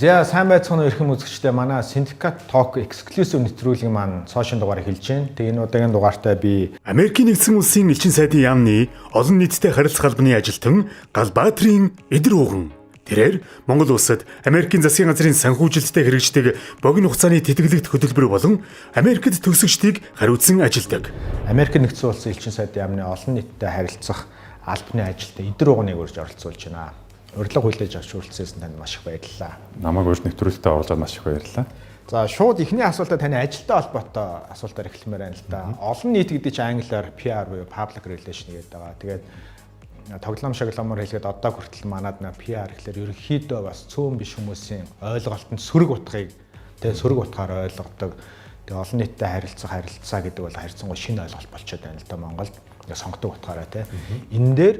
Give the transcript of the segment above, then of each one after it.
За сайн байцгаана уу эрхэм үзэгчдээ. Манай Syndicate Talk exclusive нэвтрүүлгийн маань цоошин дугаарыг хэлж байна. Тэгээ энэ удаагийн дугаартай би Америкийн нэгдсэн улсын элчин сайдын яамны олон нийтэд харилцах албаны ажилтан Галбаатрийн Эдэр ууган. Тэрээр Монгол улсад Америкийн засгийн газрын санхүүжилттэй хэрэгждэг богино хугацааны тэтгэлэгт хөтөлбөр болон Америкт төгсөгчдийг хариуцсан ажилдаг. Америкийн нэгдсэн улсын элчин сайдын яамны олон нийтэд харилцах албаны ажилтан Эдэр ууганыг урьж оролцуулж байна. Урилга хүлээж авч хүрэлцсэн танд маш их баярлалаа. Намайг урьж нэвтрүүлэгтээ оруулаад маш их баярлалаа. За шууд эхний асуултаа таны ажилтай холбоотой асуултаар эхлэмээр байна л да. Олон нийт гэдэг чинь англиар PR буюу public relation гэдэг байгаа. Тэгээд тоглоом шаглаамаар хэлгээд одоо хүртэл манад PR гэхэлэр ерөнхийдөө бас цөөн биш хүмүүсийн ойлголтод сөрөг утгыг тэгээд сөрөг утгаар ойлгодог. Тэгээд олон нийтэд харилцаа гэдэг бол харьцангуй шинэ ойлголт болчиход байна л да Монголд. Сонгодог утгаараа тийм. Энэ дээр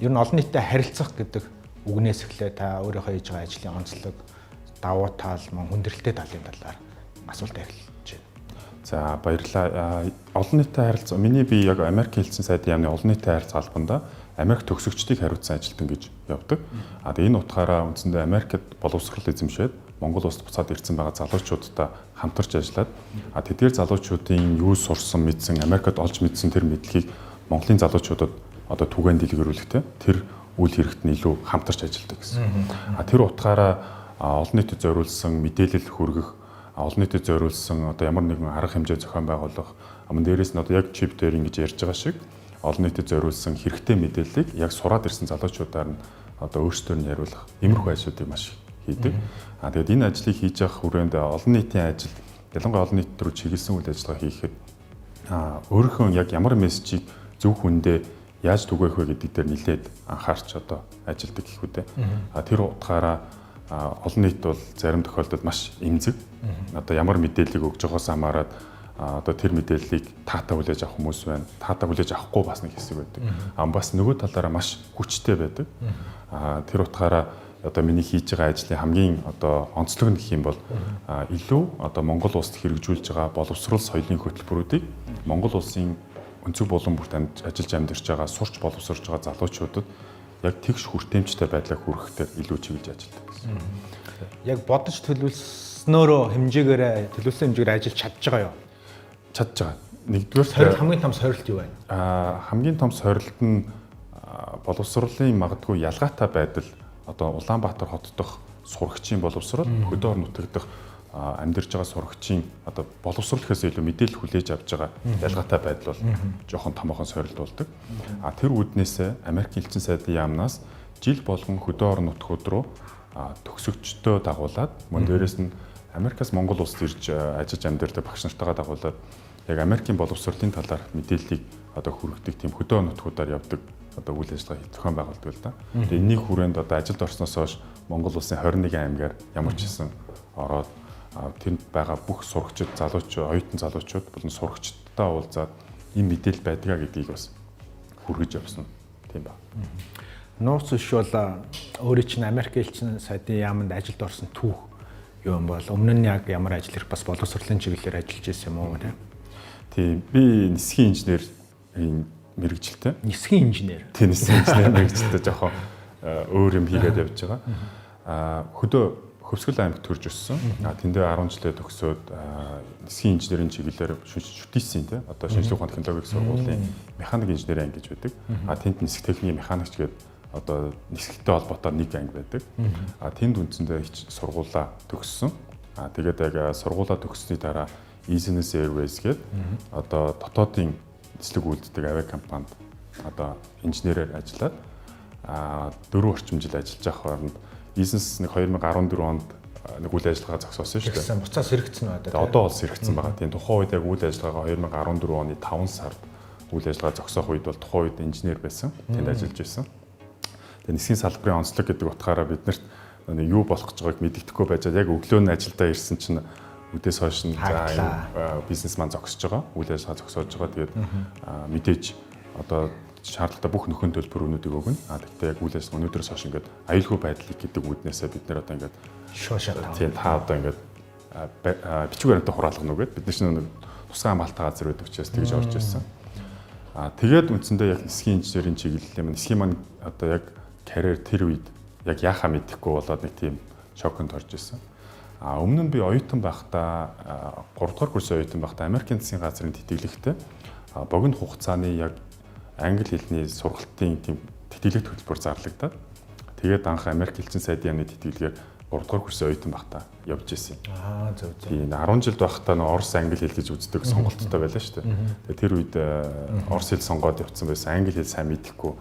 ер нь олон нийтэд харилцах гэдэг үгнээс эхлээ та өөрийнхөө хийж байгаа ажлын онцлог, давуу тал, хүндрэлтэй талын талаар асуулт эхэлж байна. За баярлалаа. Олон нийтэд харилцаа миний би яг Америкийн элчин сайдын яамны олон нийтэд харилцаа албанда Америк төгсөгчдийг хариуцсан ажилтан гэж явдаг. Энэ утгаараа үндсэндээ Америкт боловсрол эзэмшээд Монгол улсад буцаад ирсэн байгаа залуучуудтай хамтарч ажиллаад тэдгээр залуучуудын юу сурсан, мэдсэн, Америкт олж мэдсэн тэр мэдлэгийг Монголын залуучуудад одоо түгээн дэлгэрүүлэхтэй тэр үйл хэрэгт нь илүү хамтарч ажилладаг гэсэн. Тэр утгаараа олон нийтэд зориулсан мэдээлэл хүргэх, олон нийтэд зориулсан одоо ямар нэгэн арга хэмжээ зохион байгуулах, дээрээс нь одоо яг чип дээр ингэж ярьж байгаа шиг олон нийтэд зориулсан хэрэгтэй мэдээллийг яг сураад ирсэн залуучуудаар нь одоо өөрсдөө нь яриулах иймэрхүү ажлуудыг маш хийдэг. Тэгээд энэ ажлыг хийж явах хүрээнд олон нийтийн ажил, ялангуяа олон нийт рүү чиглэсэн үйл ажиллагаа хийхэд өөрийнхөө яг ямар мессежийг зөв хүндээ яаж түгээх вэ гэдэг дээр нэлээд анхаарч одоо ажилладаг гэх үү. Тэр утгаараа олон нийт бол зарим тохиолдолд маш эмзэг. Одоо ямар мэдээллийг өгж байгаагаас хамаарат одоо тэр мэдээллийг таатаа хүлээж авах хүмүүс байна. Таатаа хүлээж авахгүй бас нэг хэсэг байдаг. Бас нөгөө талаараа маш хүчтэй байдаг. Тэр утгаараа одоо миний хийж байгаа ажлын хамгийн одоо онцлог нь гэх юм бол илүү одоо Монгол улсад хэрэгжүүлж байгаа боловсрол соёлын хөтөлбөрүүдийг Монгол улсын өнцөг болон бүрт ажиллаж амьдарч байгаа сурч боловсрож байгаа залуучуудад яг тэгш хүртээмжтэй байдлаа хүргэхээр илүү чиглэж ажилладаг гэсэн. Яг бодож төлөвлөснөөрөө төлөвлөсөн хэмжээгээр ажиллаж чадж байгаа юу? Чадж байгаа. Нэгдүгээр хамгийн том сорилт юу байна? Хамгийн том сорилт нь боловсролын магадгүй ялгаатай байдал одоо Улаанбаатар хот дох сурагчийн боловсрол хөдөө орон нутаг дох амьдарч байгаа сурагчийн одоо боловсрол гэхээс илүү мэдээлэл хүлээж авч байгаа ялгаатай байдал бол жоохон томоохон сорилт болдог. Тэр үүднээс Америкийн элчин сайдын яамнаас жил болгон хөдөө орон нутгууд руу төгсөгчдөө дагуулад мөн дээрээс нь Америкаас Монгол улсад ирж ажиллаж амьдардаг багш нартайгаа дагуулад яг Америкийн боловсролын талаар мэдээллийг одоо хүргэдэг тийм хөдөө орон нутгуудаар явдаг одоо үйл ажиллагаа зохион байгуулдаг л да. Тэгээ энэний хүрээнд одоо ажилд орсноос хойш Монгол улсын 21 аймгаар ямар ч хэсэн ороод тэнд байгаа бүх сурагчид, оюутан залуучууд болон сурагчдтай уулзаад ийм мэдээлэл байдгаа гэдгийг бас хүргэж явсан тийм ба. Нууц иш бол өөрөө чинь Америк элчин сайдын яамд ажилд орсон түүх юм бол өмнө нь яг ямар ажил хэрэг бас боловсролын чиглэлээр ажиллаж байсан юм уу тийм. Би нисхийн инженер мэргэжилтэй. Нисхийн инженер. Тийм нисхийн инженер мэргэжилтэй жоохон өөр юм хийгээд явж байгаа. Хөвсгөл аймагт төрж өссөн. Тэндээ 10 жилээ төгсөөд нисхийн инженерийн чиглэлээр шүтээсэн тийм. Одоо шинжлэх ухааны технологийн сургуулийн механик инженерийн анги гэж байдаг. Тэнд нисэх техникийн механикч гэдэг одоо нисгэлтэй холбоотой нэг анги байдаг. Тэнд үндсэндээ сургуулаа төгссөн. Тэгээд яг сургуулаа төгссөний дараа Business Airways гэдэг одоо дотоодын нислэг үйлддэг авиакомпанид одоо инженерээр ажиллаад 4 орчим жил ажиллаж авах хооронд бизнес нэг 2014 онд нэг үйл ажиллагаа зогсоосон шүү дээ. Буцаас сэрэгцсэн байна. Тэгээ одоо бол сэрэгцсэн байгаа. Тийм тухайн үед яг үйл ажиллагаагаа 2014 оны 5 сард үйл ажиллагаа зогсоох үед бол тухайн үед инженер байсан. Тэнд ажиллаж байсан. Тэгээ нисхийн салбарын онцлог гэдэг утгаараа биднэрт юу болох гэж байгааг мэддэхгүй байжгаад яг өглөө нь ажилдаа ирсэн чинь үдээс хойш нь бизнес маань зогсож байгаа. Үйл ажиллагаа зогсоож байгаа. Тэгээд мэдээж одоо шаардлагатай бүх нөхөн төлбөрүүдийг өгнө. Тэгтээ яг үйл ажиллагаа өнөөдрөөс хойш ингээд аюулгүй байдлыг гэдэг үүднээсээ бид нэр одоо ингээд шуушаа. Тийм та одоо ингээд бичиг баримтаа хураалгах нүгээд бид нар чинь тусгай хамгаалалттай газар байдаг учраас тэгж орж ирсэн. Тэгээд үндсэндээ яг нисхийн инженерийн чиглэл юм. Нисхийн маань одоо яг карьер тэр үед яг яахаа мэдэхгүй болоод нэг тийм шоконд орж исэн. Өмнө нь би оюутан байхдаа 3 дугаар курсын оюутан байхдаа Америкийн засгийн газрын тэтгэлэгтэй богино хугацааны яг англи хэлний сургалтын тийм тэтгэлэг төлбөр зарлагдаад тэгээд анх Америк элчин сайдын яамны тэтгэлгээр 3 дугаар курсын оюутан байхдаа явж ирсэн. Зөв. Тийм 10 жил байхдаа нөө Орос англи хэл гэж үздэг сонголттой байлаа шүү дээ. Тэгээд тэр үед Орос хэл сонгоод явцсан байсан. Англи хэл сайн мэдэхгүй.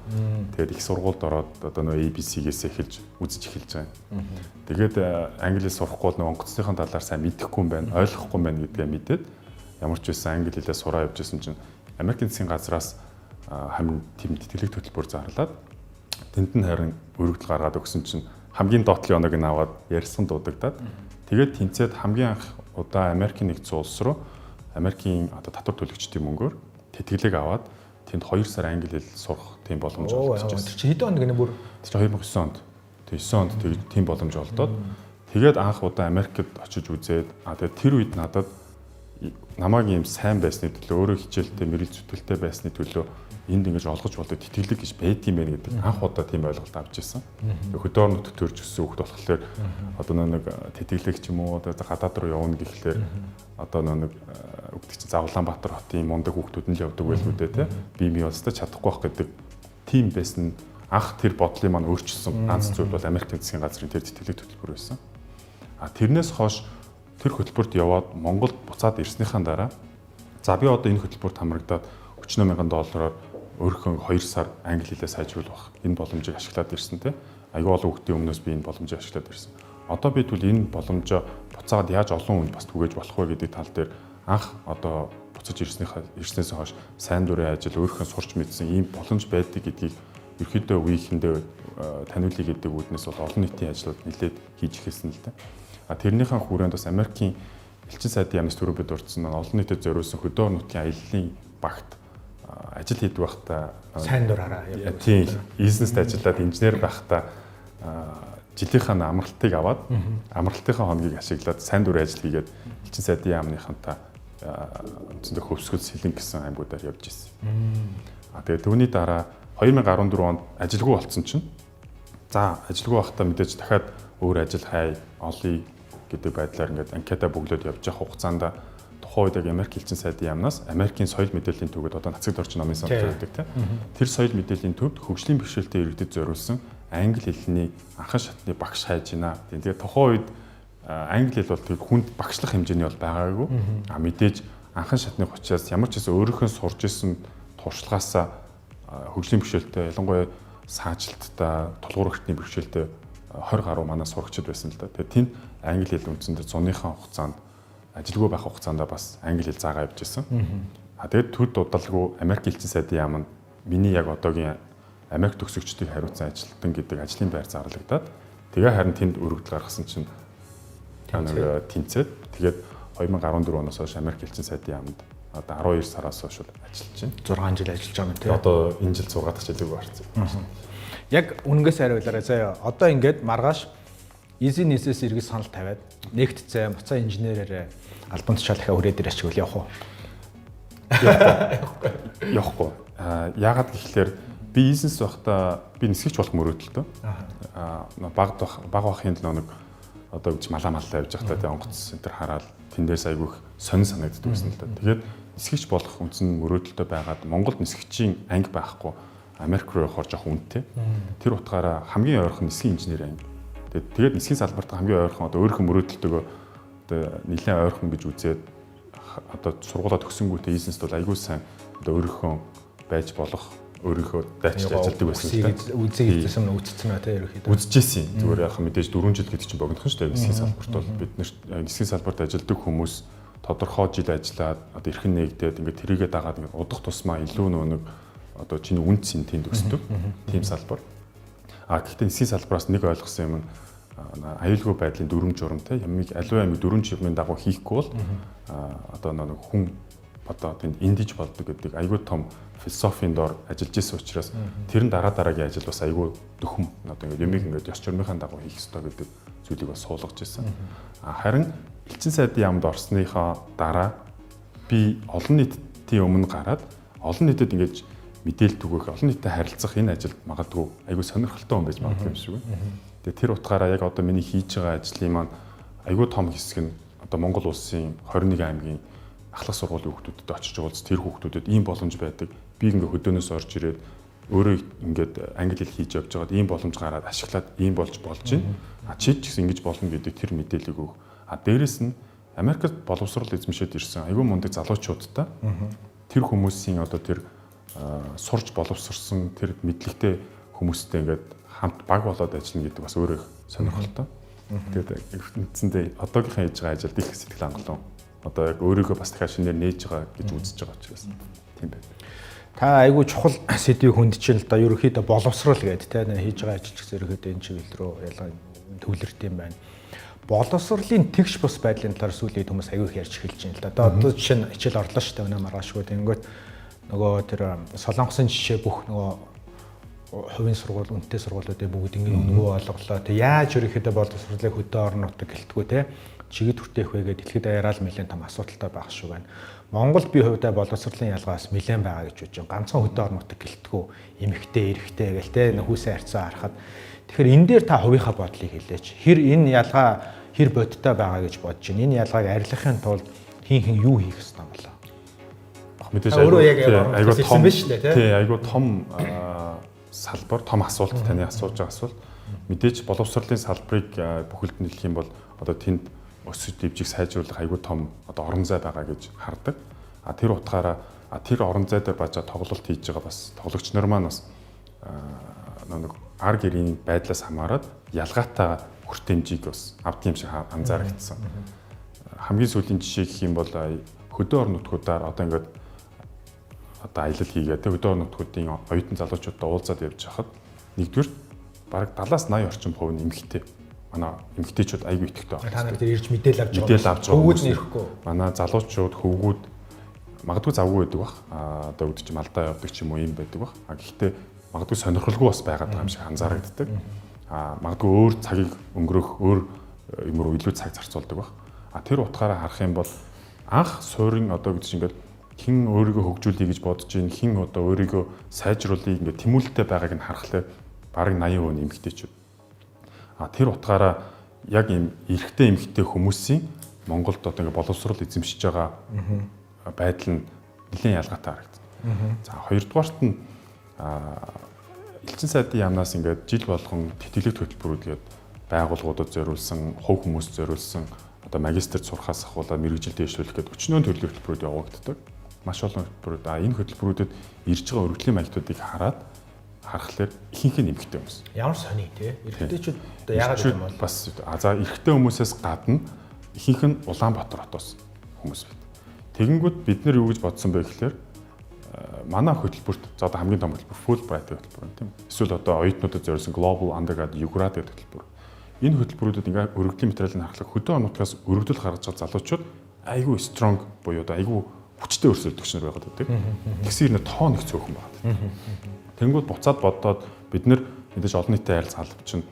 Тэгээд их сургуульд ороод одоо нөө ABC-гээс эхэлж үзэж эхэлж байгаа. Тэгээд англи хэл сурахгүй бол нөө онгоцныхын талаар сайн мэдэхгүй юм байна, ойлгохгүй юм байна гэдгээ мэдээд ямар ч байсан англи хэлээ сураа явж исэн чинь Америкийн засгийн газраас хамт тийм тэтгэлэг төлбөр зарлаад тэнд нь харин өргөдөл гаргаад өгсөн чинь хамгийн доотлын оног нь аваад ярьсан дуудагдаад тэгээд тэнцээд хамгийн анх удаа Америкийн нэгдсэн улс руу Америкийн одоо татвар төлөгчдийн мөнгөөр тэтгэлэг аваад тэнд 2 сар англи хэл сурах тийм боломж олгож байсан. Тэр чи хэдэн онд гэнэ бүр? Тэр 2009 онд. Тэг 9 онд тийм боломж олдоод тэгээд анх удаа Америкт очиж үзээд тэгээд тэр үед надад намайг ийм сайн байсны төлөө өөрөө хичээлтэй мэрэл зүтгэлтэй байсны төлөө энд ингэж олгож болдог тэтгэлэг гэж байд юм байна гэдэг анх удаа тийм ойлголт авч ирсэн. Хөдөө орнууд төрж өссөн хүүхд болохоор одоо нэг тэтгэлэг ч юм уу одоо гадаад руу явна гэхлээр одоо нэг өгдөг чинь Улаанбаатар хотын мундаг хүүхдүүд нь л явдаг байлгүй дээ тий. Би ястаа чадахгүй байх гэдэг тийм байсан анх тэр бодлыг маань өөрчилсөн ганц зүйл бол Америкийн засгийн газрын тэр тэтгэлэг төлбөр байсан. Тэрнээс хойш тэр хөтөлбөрт яваад Монголд буцаад ирснийхаа дараа за би одоо энэ хөтөлбөрт хамрагдаад $40,000 өөрийнхөө 2 сар англи хэлээ сайжруулах энэ боломжийг ашиглаад ирсэн те. Аюу олон хүүхдийн өмнөөс би энэ боломжийг ашиглаад ирсэн. Одоо би тэгвэл энэ боломжоо буцаад яаж олон хүнд бас түгээж болох вэ гэдэг тал дээр анх одоо буцаж ирснээс хойш сайн дурын ажил өөрийнхөө сурч мэдсэн ийм боломж байдаг гэдгийг ерөөдөө үеийнхэндээ таниулъя гэдэг үүднээс бол олон нийтийн ажлууд нэлээд хийж эхэлсэн л дээ. Тэрнийхэн хүрээнд бас Америкийн элчин сайдын яамнаас түрүү бид дурдсан олон нийтэд зориулсан хөдөө орнуудын аяллаа багт ажил хийдэг байхдаа сайн дураараа явдаг. Тийм, бизнест ажиллаад инженер байхдаа жилийнхаа амралтыг аваад амралтынхаа хоногийг ашиглаад сайн дурын ажил хийгээд элчин сайдын яамныхантаа үндсэндээ хөвсгөл сэлэн гэсэн аймагуудаар явж ирсэн. Тэгээд түүний дараа 2014 онд ажилгүй болсон чинь за ажилгүй байхдаа мэдээж дахиад өөр ажил хай олъё гэдэг байдлаар ингээд анкета бөглөөд явж явах хугацаанд тухайн үед Америк элчин сайдын яамнаас Америкийн соёл мэдээллийн төвөд одоо нацагд орчин номын сан гэдэг тийм. Тэр соёл мэдээллийн төвд хөгжлийн бэрхшээлтэй иргэдэд зориулсан англи хэлний анхан шатны багш хайж байна. Тэгээд тухайн үед англи хэл бол тэр хүнд багшлах хэмжээний бол байгаагүй. Мэдээж анхан шатны учраас ямар ч гэсэн өөрийнхөө сурж исэн туршлагаасаа хөгжлийн бэрхшээлтэй ялангуяа саажилттай тулгуур өртний бэрхшээлтэй 20 гаруй манай сурагчид байсан л да. Тэгээд тэнд англи хэл үндсэндээ зуныхаа хугацаанд ажилгүй байх хугацаанд бас англи хэл заагаа явж исэн. Тэгээд төр дудалгүй Америк элчин сайдын яам нь миний яг одоогийн Америк төгсөгчдийг хариуцсан ажилтан гэдэг ажлын байр зарлагдаад тэгээ харин тэнд өргөдөл гаргасан чинь тэнцээд тэгээд 2014 оноос хойш Америк элчин сайдын яамд одоо 12 сараас хойш ажиллаж байна. 6 жил ажиллаж байгаа юм тийм. Одоо энэ жил 6 дахь жилиг гарсан. Яг үнэнгээс хариулаарай заяа. Одоо ингээд маргааш Easy-нээс иргэж санал тавиад нэгтцээ буцаа инженерээр албан тушаал дахиад хүрээд ирэх чиглэл явах уу? Явахгүй. Яагаад гэхэлэр би бизнес байхдаа би нисгэгч болох мөрөөдөлтөө. Баг бахын нэг одоо гэж малаа явж байхдаа тэ онгоц центр хараад тэндээс айгүйх сонин санагддаг байсан л да. Тэгээд нисгэгч болох үндсэн мөрөөдөлтөө байгаад Монголд нисгэгчийн анги байхгүй Америк руу явах жоох үнэтэй. Тэр утгаараа хамгийн ойрхон нисгийн инженер анги. Тэгээд нисгийн салбарт хамгийн ойрхон одоо өөрийнхөө мөрөөдөлтөөгөө одоо нэлээд ойрхон гэж үзээд одоо сургуулаа төгсөнгүүтээ бизнест бол аягүй сайн одоо өөрийнхөө байж болох өөрийнхөө дайчилж ажилладаг байсан л да. Үзсэн үү те ерөөхдөө. Үзчихсэн. Зүгээр яг мэдээж 4 жил гэдэг чинь богинохон шүү дээ. Нисгийн салбарт бол бид нисгийн салбарт ажилладаг хүмүүс тодорхой жил ажиллаад одоо эрхэн нэгдээд ингээд тэрийгээ дагаад ингээд удах тусмаа илүү нэг одоо чиний үнд цэнтийн төгсдөг тийм салбар. Гэхдээ нисгийн салбараас нэг ойлгосон юм нь аюулгүй байдлын дүрм журамтай ямиг аливаа ямиг дүрм журмын дагуу хийхгүй бол одоо нэг хүн одоо тэнд эндэж болдог гэдэг аюул том философийн дор ажиллаж исэн учраас тэр нь дараагийн ажил бас аюул дөхөм одоо ингээд ямиг ингээд ёс журмынхаа дагуу хийх ёстой гэдэг зүйлийг бас суулгаж исэн. Харин элчин сайдын яамд орсныхоо дараа би олон нийтийн өмнө гараад олон нийтэд ингэж мэдээлэл түгэх олон нийтэд харилцах энэ ажил магадгүй аюул сонирхолтой хүн байж магадгүй юм шиг байна. Тэгээ тэр утгаараа яг одоо миний хийж байгаа ажлын маань айгүй том хэсэг нь одоо Монгол улсын 21 аймгийн ахлах сургуулийн хүүхдүүдэд очиж уулз тэр хүүхдүүдэд ийм боломж байдаг. Би ингээ хөдөөнөөс орж ирээд өөрөө ингээд англи хэл хийж явж байгаад ийм боломж гараад ашиглаад ийм болж байна. Чи ч гэсэн ингэж болно гэдэг тэр мэдээллийг өг. Дээрэс нь Америкт боловсрол эзэмшээд ирсэн айгүй мундаг залуучуудтай тэр хүмүүсийн одоо тэр сурж боловсрсон тэр мэдлэгтэй хүмүүстэй ингээд хамт баг болоод ажиллана гэдэг бас өөрөө сонирхолтой. Тэгээд эцэндээ одоогийнхын хийж байгаа ажилд их сэтгэл хангалуун. Одоо яг өөрийгөө бас дахиад шинээр нээж байгаа гэж үзэж байгаа учраас тийм байна. Та айгүй чухал сэдвийг хүндчихэн л да ерөөхдөө боловсрал гэдэг те хийж байгаа ажил ч ерөөхдөө энэ чиглэл рүү ялгаа төвлөрт юм байна. Боловсролын тэгш бус байдлын талаар сүүлийн хүмүүс айгүй их ярьж эхэлж байна л да. Одоо жишээ нь хичээл орлоо шүү дээ өнөө маргаашгүй. Тэнгүүт нөгөө тэр Солонгосын жишээ бүх нөгөө хувийн сургууль, үнэтэй сургуулиудын бүгд ингэ өнгөө олголоо. Тэг яаж ерөөхдөө боловсролыг хөдөө орон нутаг гэлтгүү те чигэд хүртээх вэ гэдэг дэлхийд даяараа л нэлээд том асуудалтай байх шүү байна. Монголд би хувьдаа боловсролын ялгаас нэлээд байгаа гэж бодож байна. Ганцхан хөдөө орон нутаг гэлтгүү эмэгтэй, эрэгтэй гэл те хүүсээ харьцаа харахад тэгэхээр энэ дээр та хувийнхаа бодлыг хэлээч. Хэр энэ ялгаа хэр бодиттой байгаа гэж бодож байна. Энэ ялгааг арилгахын тулд хин юу хийх ёстой юм болоо? Мэдээж айгүй том салбар, том асуулт таны асууж байгаа асуулт. Мэдээж боловсролын салбарыг бүхэлд нь хэлэх юм бол одоо тэнд өсөж дэвжих сайжруулах айгүй том одоо орон зай байгаа гэж хардаг. Тэр утгаараа тэр орон зай дээр бажаа тоглолт хийж байгаа бас тоглогч нар маань бас нэг ар гэрийн байдлаас хамаарат ялгаатай хүрт хэмжээг бас авт юм шиг анзаарэгдсэн. Хамгийн сүүлийн жишээ гэх юм бол хөдөө орон нутгуудаар одоо ингээд одоо аялал хийгээд хөдөө орон нутгуудын оюутан залуучуудтай уулзаад явж байхад нэгдүгээр бараг 70-80 орчим хувь нь эмэгтэй. Манай эмэгтэйчүүд айгүй итгэвтэй байна. Та нар тэр ирж мэдээлэл авч байгаа. Хөвгүүд нэрэхгүй. Манай залуучууд хөвгүүд магадгүй завгүй байдаг бах. Одоо үүд чинь алдаа явдаг ч юм уу юм байдаг бах. Гэхдээ магадгүй сонирхолгүй бас байгаад байгаа юм шиг анзаарагддаг. Магадгүй өөр цагийг өнгөрөх өөр юм руу илүү цаг зарцуулдаг бах. Тэр утгаараа харах юм бол анх суурин одоо гэж ингээд хин өөрийгөө хөгжүүлэе гэж бодож ийн хин одоо өөрийгөө сайжруулъя ингээд тэмүүлэлтэй байгааг нь харахлаа бараг 80% эмэгтэйчүүд. Тэр утгаараа яг ийм эрэгтэй эмэгтэй хүмүүсийн Монголд одоо ингээд боловсрол эзэмшиж байгаа байдал нь нэлээд ялгаатай харагдана. За хоёрдугаарт нь элчин сайдын яамнаас ингээд жил болгон тэтгэлэг хөтөлбөрүүд гээд байгууллагуудад зориулсан, хувь хүмүүст зориулсан одоо магистрт сурахаас ахуулаад мэрэгжил дэвшлүүлэх гээд өчнөө төрлийн хөтөлбөрүүд явагддаг. Маш олон хөтөлбөрүүд энэ хөтөлбөрүүдэд ирж байгаа өргөдлийн маягтуудыг хараад харахаар ихэнх нь эмэгтэй хүмүүс. Ямар сони тий? Эрэгтэйчүүд одоо яагаад гэвэл бол бас за эрэгтэй хүмүүсээс гадна ихэнх нь Улаанбаатар хотоос хүмүүс байд. Тэгэнгүүт бид нэр юу гэж бодсон бэ гэхээр манай хөтөлбөрт за одоо хамгийн том хөтөлбөр Fulbright хөтөлбөр юм тийм. Эсвэл одоо оюутнуудад зориулсан Global Undergrad UGRAD гэдэг хөтөлбөр. Энэ хөтөлбөрүүдэд ингээ өргөдлийн материалын харахад хөдөө орон нутгаас өргөдөл гаргаж байгаа залуучууд айгүй strong буюу одоо айгүй хүчтэй өрсөлдөгч нар байгаад байдаг. Тэгсэр нэ тоо нэг цөөхөн байна. Тэнгүүд буцаад бодоод бид нэр мэдээж олон нийтийн харилцаа албач нь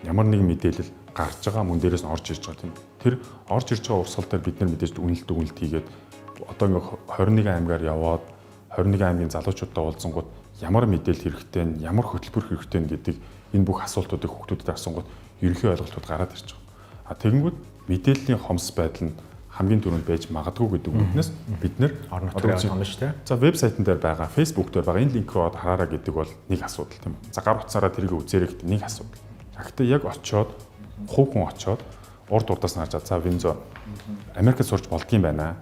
ямар нэгэн мэдээлэл гарч байгаа мөн дээрээс нь орж ирж байгаа тийм. Тэр орж ирж байгаа урсгал дээр бид нар мэдээж үнэлт хийгээд одоо ингээ 21 аймгаар яваад 21 аймгийн залуучуудтай уулзсангууд ямар мэдээлэл хэрэгтэй нь ямар хөтөлбөр хэрэгтэй нь гэдэг энэ бүх асуултуудыг хүүхдүүдэд асуунгууд ерөнхий ойлголтууд гараад ирж байгаа. Тэгэнгүүт мэдээллийн хомс байдал нь хамгийн түрүүнд байж магадгүй гэдэг үгнээс бид нэр орон нутгийн том шүү дээ. За вебсайтн дээр байгаа, Facebook дээр байгаа энэ линк рүү хараараа гэдэг бол нэг асуудал тийм үү. За гар утсаараа тэрийг үзээрэй гэдэг нэг асуудал. Гэхдээ яг очиод хувь хүн очиод урд урдаас нь харж за Винзо Америкт сурч болдгийм байна.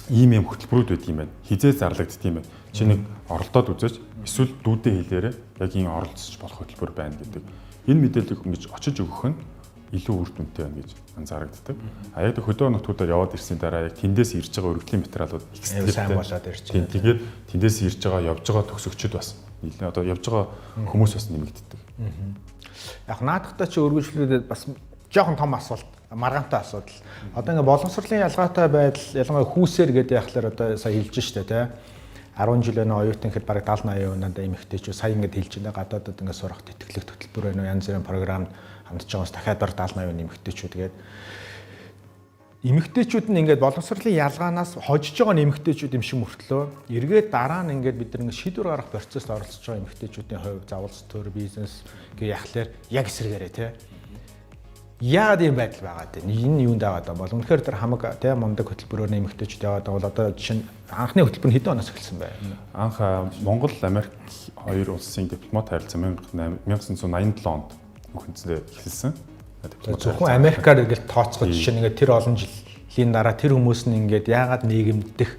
Ийм юм хөтөлбөрүүд байд юм байна. Хизээ зарлагдд юм байна. Чи нэг оролдоод үзээч эсвэл дүүдээ хэлээрээ яг энэ оролцож болох хөтөлбөр байна гэдэг. Энэ мэдээллийг ингэж очиж өгөх нь илүү үр дүнтэй байна гэж анзаарагддаг. Яг хөдөө нутгуудаар яваад ирсний дараа яг тэндээс ирж байгаа өргөдлийн материалууд их сайн болоод ирж байгаа. Тэгээд тэндээс ирж байгаа явж байгаа төгсөгчд бас нэлээд одоо явж байгаа хүмүүс бас нэмэгддэг. Яг наадахтаа чи өргөжлүүлээд бас жоохон том асуулт, маргаантай асуудал. Одоо ингээ боловсролын ялгаатай байдал ялангуяа хүүсээр гэдэг яхахлаар одоо сая хэлж штэ тий. 10 жил өнөө оюутан хэд бараг 70-80% эмэгтэйчүүд сая ингээд хэлж байна. Гадаадад ингээд сурах тэтгэлэг хөтөлбөр байна уу, янз бүрийн програмд хамтж байгаас дахиад 70-80% эмэгтэйчүүд. Тэгээд эмэгтэйчүүд нь ингээд боловсролын ялгаанаас хожиж байгаа эмэгтэйчүүд юм шиг мөртлөө эргээд дараа нь ингээд бид нэг шийдвэр гаргах процессд оролцож байгаа эмэгтэйчүүдийн хувьд заавал стор бизнес гэх яхахлаар яг эсрэгээрээ тий. Яагаад юм байдал байгаа дээ. Энэ юунд байгаа даа бол үнэхээр тэр хамаг тий мундаг хөтөлбөрөөр нэмэгтэйчүүд яваад байгаа бол одоо жишээ нь анхны хөтөлбөр нь хэдэн оноос эхэлсэн бэ? Анх Монгол Америк хоёр улсын дипломат харилцаа 1987 онд үхэнцээ эхэлсэн. Зөвхөн Америкаар ингээл тооцоход жишээ нь ингээд тэр олон жилийн дараа тэр хүмүүс нь ингээд яагаад нийгэмдэх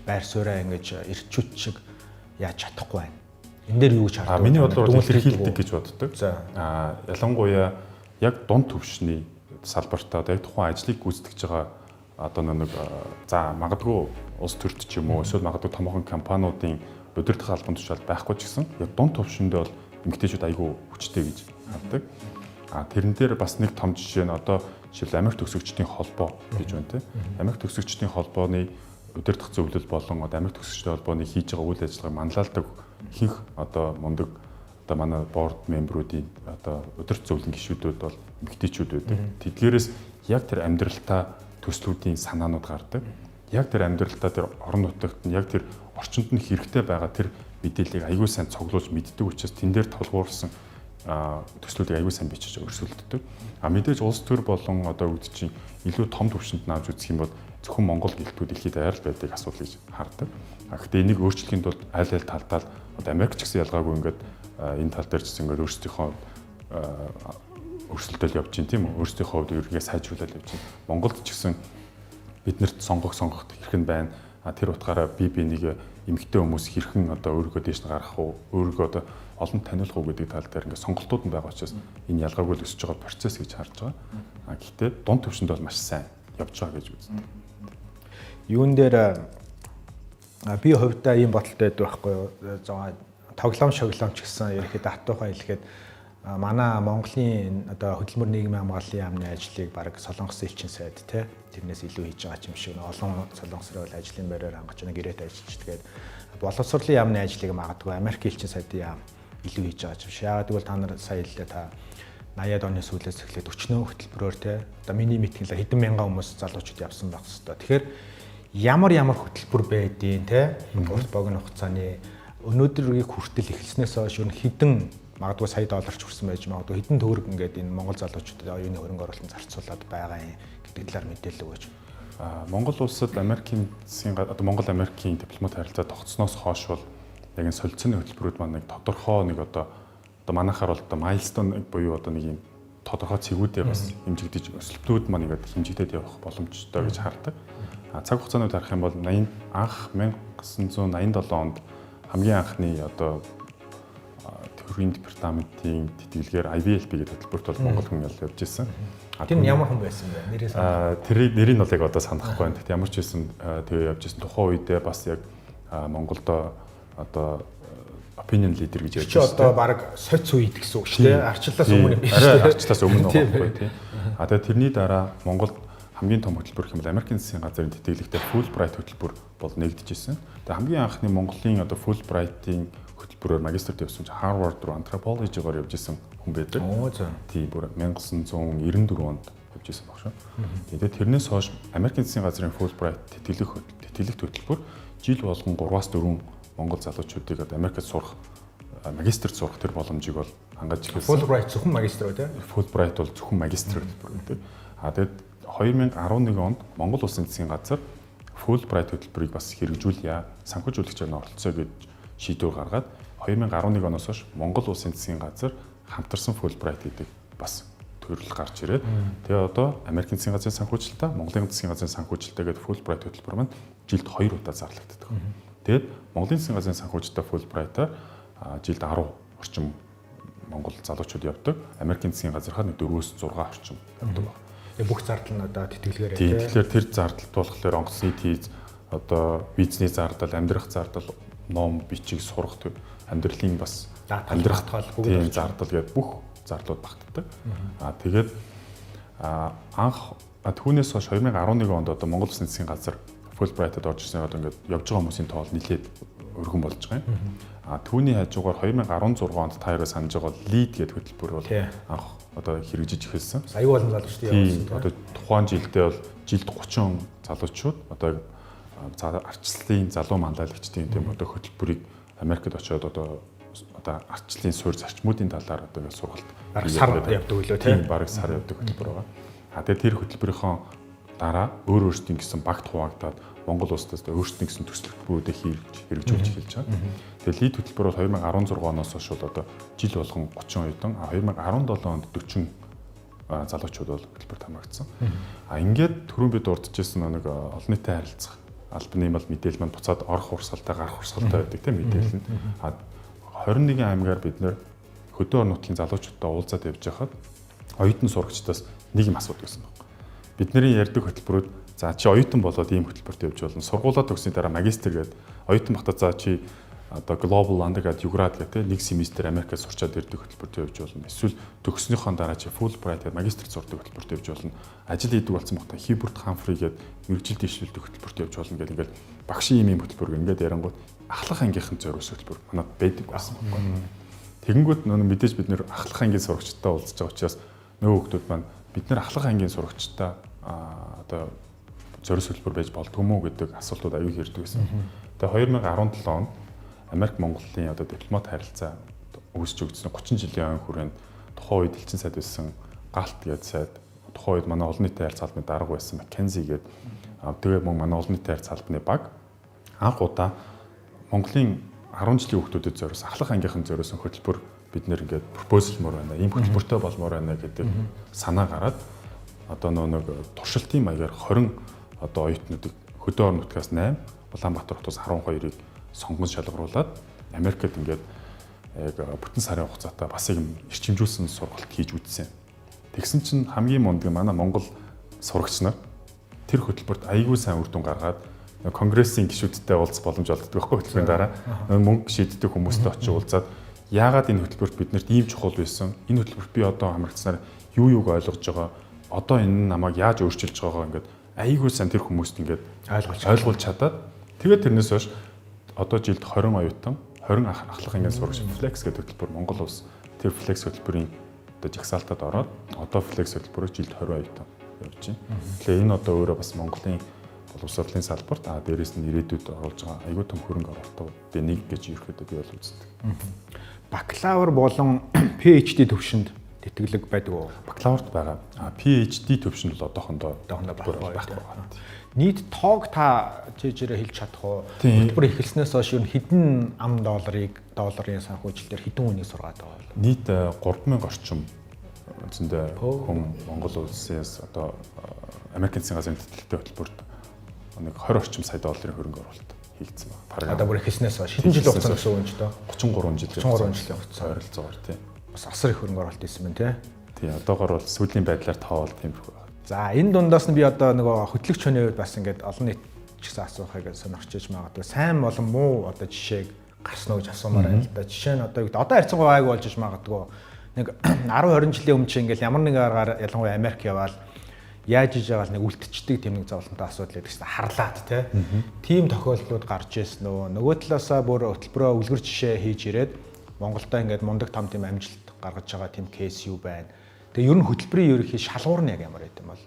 байр сууриа ингээд ирчүүч шиг яаж чадахгүй байна. Энэ дээр юу гэж хардаг? Миний бодлоор илэрхийлдэг гэж боддог. За. Ялангуяа яг дунд түвшний салбартаа яг тухайн ажлыг гүйцэтгэж байгаа одоо нэг за магадгүй улс төрт ч юм уу эсвэл магадгүй томоохон компаниудын удирдах албан тушаал байхгүй ч гэсэн яг дунд түвшиндээ бол эмэгтэйчүүд айгүй хүчтэй гэж хардаг. Тэрэн дээр бас нэг том жишээ нь одоо жишээл Америк төгсөгчдийн холбоо гэж байна тийм. Америк төгсөгчдийн холбооны удирдах зөвлөл болон одоо Америк төгсөгчдийн холбооны хийж байгаа үйл ажиллагааг манлайлдаг ихэнх одоо мундаг одоо манай борд мембруудын одоо удирдах зөвлөлийн гишүүдүүд бол эмэгтэйчүүд байдаг. Тэдгээрээс яг тэр амьдралтаа төслүүдийн санаанууд гардаг. Яг тэр амьдралтаа тэр орон нутагт нь яг тэр орчинд нь хэрэгтэй байгаа тэр мэдээллийг аягүй сайн цуглуулж мэддэг учраас тэн дээр толгуурсан төслүүдийг аягүй сайн бичиж өрсөлддөг. Мэдээж улс төр болон одоо үүд чинь илүү том түвшинд нь авч үзэх юм бол зөвхөн Монгол гэлтүүд дэлхийд аяар л байдаг асуудал гэж хардаг. Гэхдээ энийг өөрчлөхийн тулд аль аль талдаа одоо Америк ч гэсэн ялгаагүй ингээд энэ тал дээр ч гэсэн ингээд өөрсдийнхөө өрсөлдөөл явж байна тийм үү? Өөрсдийнхөө хувьд ерөнхийдөө сайжруулаад явж байна. Монголд ч гэсэн биднэрт сонгох хэрхэн байна. Тэр утгаараа би нэг эмэгтэй хүмүүс хэрхэн одоо өөрийгөө дээш нь гаргах уу? Өөрийгөө одоо олон таниулах уу гэдэг тал дээр ингээд сонголтууд нь байгаа учраас энэ ялгаагүй л өсөж байгаа процесс гэж харж байгаа. Гэхдээ дунд түвшинд бол маш сайн явж байгаа гэж үздэг. Юун дээр би хувьдаа ийм бодолтой байдаг байхгүй юу? Тоглоом шоглоом ч гэсэн ерөөхдөө хатуухан хэлэхэд манай Монголын одоо хөдөлмөр нийгмийн хамгааллын яамны ажлыг баг Солонгос элчин сайд тий тэрнээс илүү хийж байгаа юм шиг олон солонгосроо ажлын байраар хангаж байгаа гэрээт ажиллаж тэгээд боловсролын яамны ажлыг магадгүй Америк элчин сайдын яам илүү хийж байгаа юм шиг. Яагаад гэвэл та нар сая хэллээ та 80-аад оны сүүлээс эхлээд өчнөө хөтөлбөрөөр тий одоо миний митинглээр хэдэн мянган хүмүүс залуучууд явсан байх хэвээр. Тэгэхээр ямар хөтөлбөр байдیں۔ Тий урт богино хугацааны өнөөдрийг хүртэл эхэлснээс хойш хэдэн магадгүй сая доллар ч хүрсэн байж магадгүй хэдэн төгрөг ингээд энэ Монгол залуучуудад оюуны хөрөнгө оруулалт зарцуулаад байгаа юм гэдэг талаар мэдээлэл өгөөч. Монгол улсад Америкийн засгийн одоо Монгол Америкийн дипломат харилцаа тогтсноос хойш бол яг энэ солилцооны хөтөлбөрүүд маань нэг тодорхой нэг одоо манайхаар бол одоо майлстон буюу одоо нэг юм тодорхой цэгүүдээ бас хэмжигдэж өсөлтүүд маань ингээд хэмжигдээд явах боломжтой гэж хардаг. Цаг хугацаанууд харах юм бол анх 1987 онд хамгийн анхны одоо төрийн департаментийн тэтгэлгээр IVLB гэдэг хөтөлбөрт бол Монгол хүн явж ирсэн. Тэр нь ямар хүн байсан бэ? Нэрээс нэрийг бол яг одоо санахгүй байна. Гэхдээ ямар ч байсан тэгээ явж ирсэн. Тухайн үедээ бас яг Монголдо одоо opinion leader гэж явж ирсэн. Чи одоо баг соц үед гэсэн үг шүү дээ. Арчлаас өмнө биш шүү дээ. Арчлаас өмнө байхгүй тийм. Тэгээ тэрний дараа Монголд хамгийн том хөтөлбөр хэмээл Америкийн засгийн газрын тэтгэлэгтэй Fulbright хөтөлбөр бол нэгдэжсэн. Тэгээ хамгийн анхны Монголын одоо Fulbright-ийн хөтөлбөрөөр магистрт явсан чинь Harvard руу anthropology-гоор явж исэн хүн байдаг. Тийм бүр 1994 онд явж исэн баг шүү. Тэгээд тэрнээс хойш Америкийн засгийн газрын Fulbright тэтгэлэгт хөтөлбөр жил болгон 3-аас 4 Монгол залуучуудыг Америкт сурах магистрт сурах тэр боломжийг бол хангаж ирсэн. Fulbright зөвхөн магистр үү те? Fulbright бол зөвхөн магистр хөтөлбөр гэдэг. Тэгээд 2011 онд Монгол Улсын засгийн газар Fulbright хөтөлбөрийг бас хэрэгжүүлье, санхүүжүүлэгчээр нь оролцоо гэж шийдвэр гаргаад 2011 оноос хойш Монгол Улсын засгийн газар хамтарсан Fulbright гэдэг бас төрөл гарч ирээд тэгээ одоо Америкийн засгийн газрын санхүүжилтаа, Монголын засгийн газрын санхүүжилтаа гэдэг Fulbright хөтөлбөр маань жилд 2 удаа зарлагддаг. Тэгээд Монголын засгийн газрын санхүүжилтаа Fulbright-аар жилд 10 орчим Монгол залуучууд явдаг. Америкийн засгийн газрынхаа 4-6 орчим явдаг байна. Бүх зардал нь одоо тэтгэлгээрээ тийм. Тэгэхээр тэр зардалт болохоор онгоцны тийз одоо визний зардал, амьдрах зардал, ном бичиг сурах төв амьдралын бас амьдрах бүгд зардал гэдэг бүх зардлууд багтдаг. Тэгээд анх түүнээс хойш 2011 онд одоо Монгол Улсын засгийн газар Fulbright-д орж ирсэн одоо ингээд явж байгаа хүмүүсийн тоол нэлээд өргөн болж байгаа юм. Түүний хажуугаар 2016 онд та хоёроо санаж байгаа лид гэдэг хөтөлбөр бол анх одоо хэрэгжиж эхэлсэн. Аюу болон залуучдын явуулсан. Одоо тухайн жилдээ бол жилд 30 залуучууд одоо ардчлалын залуу манлайлагчдын тийм одоо хөтөлбөрийг Америкт очиод одоо ардчлалын суурь зарчмуудын талаар одоо сургалт сар явдаг үлээ тийм бараг сар явдаг хөтөлбөр байгаа. Тэгээд тэр хөтөлбөрийнхөө дараа өөрсдийн гэсэн багт хуваагдаад Монгол улсаас өөрсдийн гэсэн төсөлбөрүүдээ хэрэгжүүлж эхэлж байгаа. Тэгээд лид хөтөлбөр бол 2016 оноос хойш одоо жил болгон 30 оюутан 2017 онд 40 залуучууд бол хөтөлбөрт хамрагдсан. Ингээд түрүүн бид дурдчихсан нэг олон нийтийн харилцах албаны мал мэдээлэл маань буцаад орох урсгалтай гарах урсгалтай байдаг тийм мэдээлэл нь. 21 аймгаар бид нэр хөдөө орон нутгийн залуучуудтай уулзаад явж байхад оюутан сурагчдаас нэг юм асуудаг гэсэн байна. Бидний ярьдаг хөтөлбөрүүд за чи оюутан болоод ийм хөтөлбөрт явж болно. Сургуулаа төгсөний дараа магистр гээд оюутан багтаа за чи одоо global undergrad юград гэдэг нэг семестр Америкт сурчаад ирдэг хөтөлбөрт явж болно. Эсвэл төгснөхийн дараа чи Fulbright гэдэг магистр сурдаг хөтөлбөрт явж болно. Ажил хийдэг болсон багтаа Hubert Humphrey гээд мэргэжил дэвшүүлдэг хөтөлбөрт явж болно гэдэг ингээд багшийн ийм хөтөлбөр ингээд ярангууд ахлах ангийнхан зориулсан хөтөлбөр манад байдаг байсан байхгүй. Тэгэнгүүт нөө мэдээж бид нэр ахлах ангийн сурагчтай уулзж байгаа учраас нөгөө хүмүүс маань бид нэр ахлах ангийн сурагчтай одоо зориулсан хөтөлбөр байж болдгоо мó гэдэг асуултууд аюул хэрдэг байсан. Тэгээ 2017 онд Америк Монголын одоо дипломат харилцаа үүсч өгдсөн 30 жилийн хүрээнд тухайн үед элчин сайд байсан галт гэдэг сайд тухайн үед манай олон нийтийн харилцаа албаны дарга байсан McKinsey гэдэг тэгээ мөн манай олон нийтийн харилцаа албаны баг анх удаа Монголын 10 жилийн хүүхдүүдэд зориулсан ахлах ангийнхан зориулсан хөтөлбөр бид нэр ингээд пропозал мөр байна. Ийм хөтөлбөртэй болмоор байна гэдэг санаа гараад одоо нэг туршилтын маягаар 20 одоо оюутнуудыг хөдөө орон нутгаас 8, Улаанбаатар хотоос 12-ыг сонгон шалгаруулад Америкт ингээд яг бүтэн сарын хугацаатай бас юм эрчимжүүлсэн сургалт хийж үзсэн. Тэгсэн чинь хамгийн мундаг манай Монгол сурагч нар тэр хөтөлбөрт аягүй сайн үр дүн гаргаад конгрессийн гишүүдтэй уулзах боломж олддог байхгүй хөтөлбөрийн дараа мөнгө шийддэг хүмүүстэй очиж уулзаад яагаад энэ хөтөлбөрт биднэрт ийм чухал байсан энэ хөтөлбөрт би одоо хамрагдсанаар юу юуг ойлгож байгаа одоо энэ намайг яаж өөрчилж байгаагаа ингээд аягүй сайн тэр хүмүүст ингээд ойлгуулж чадаад тэгээд тэрнээс хойш одоо жилд 20 оюутан 20 ахлах ангийн сурагч Flex гэдэг хөтөлбөр Монгол улс тэр Flex хөтөлбөрийн одоо жагсаалтад ороод одоо Flex хөтөлбөрөөр жилд 20 оюутан явж байна. Тэгэхээр энэ одоо өөрөө бас Монголын боловсролын салбарт дээрээс нь ирээдүйд оруулж байгаа аюул том хөрөнгө оруулалтууд нэг гэж ерөөхдөө би бол үздэг. Бакалавр болон PhD төвшөнд тэтгэлэг байдаг уу? Бакалаврт байгаа. PhD төвшөнд бол одоохондоо байхгүй. Нийт тоог та чижээрээ хэлж чадах уу? Хөтөлбөр эхэлснээс хойш ер нь хэдэн ам долларын санхүүжилтээр хэдэн хүнийг сургаад байгаа вэ? Нийт 3000 орчим үндсэндээ хүн Монгол улсаас одоо Америкийн засгийн газрын тэтгэлэгтэй хөтөлбөрт нэг 20 орчим сая долларын хөрөнгө оруулалт хийгдсэн байна. Одоо бүр эхэлснээс хойш хэдэн жил хугацаанд гэсэн үг юм ч доо? 33 жил. 33 жилийн хугацаа ойролцоогоор тийм. Бас асар их хөрөнгө оруулалт хийсэн байна тий. Тий, одоогоор бол сүүлийн байдлаар тоовол тиймэрхүү байна. За энэ дундаас нь би одоо нөгөө хөтлөгч хүний хувьд бас ингээд олон нийт ч гэсэн асуухыг сонирхож иж магадгүй. Сайн болон муу одоо жишээг гарсан уу гэж асуумаар байна л да. Жишээ нь одоо харьцангуй гайг болж иж магадгүй. Нэг 10 20 жилийн өмнө чинь ингээд ямар нэгэн аргаар ялангуяа Америк яваал яаж иж байгаа л нэг үлдчихдэг тийм нэг зовлонтой асуудал байдаг шээ харлаад тий. Тийм тохиолдлууд гарч ирсэн нөө. Нөгөө талаасаа бүр хөтөлбөрөө үлгэр жишээ хийж ирээд Монголдо ингээд мундаг том тийм амжилт гаргаж байгаа тийм кейс юу байна. Тэгээ ер нь хөтөлбөрийн ерөнхий шалгуур нь яг ямар байт юм бол?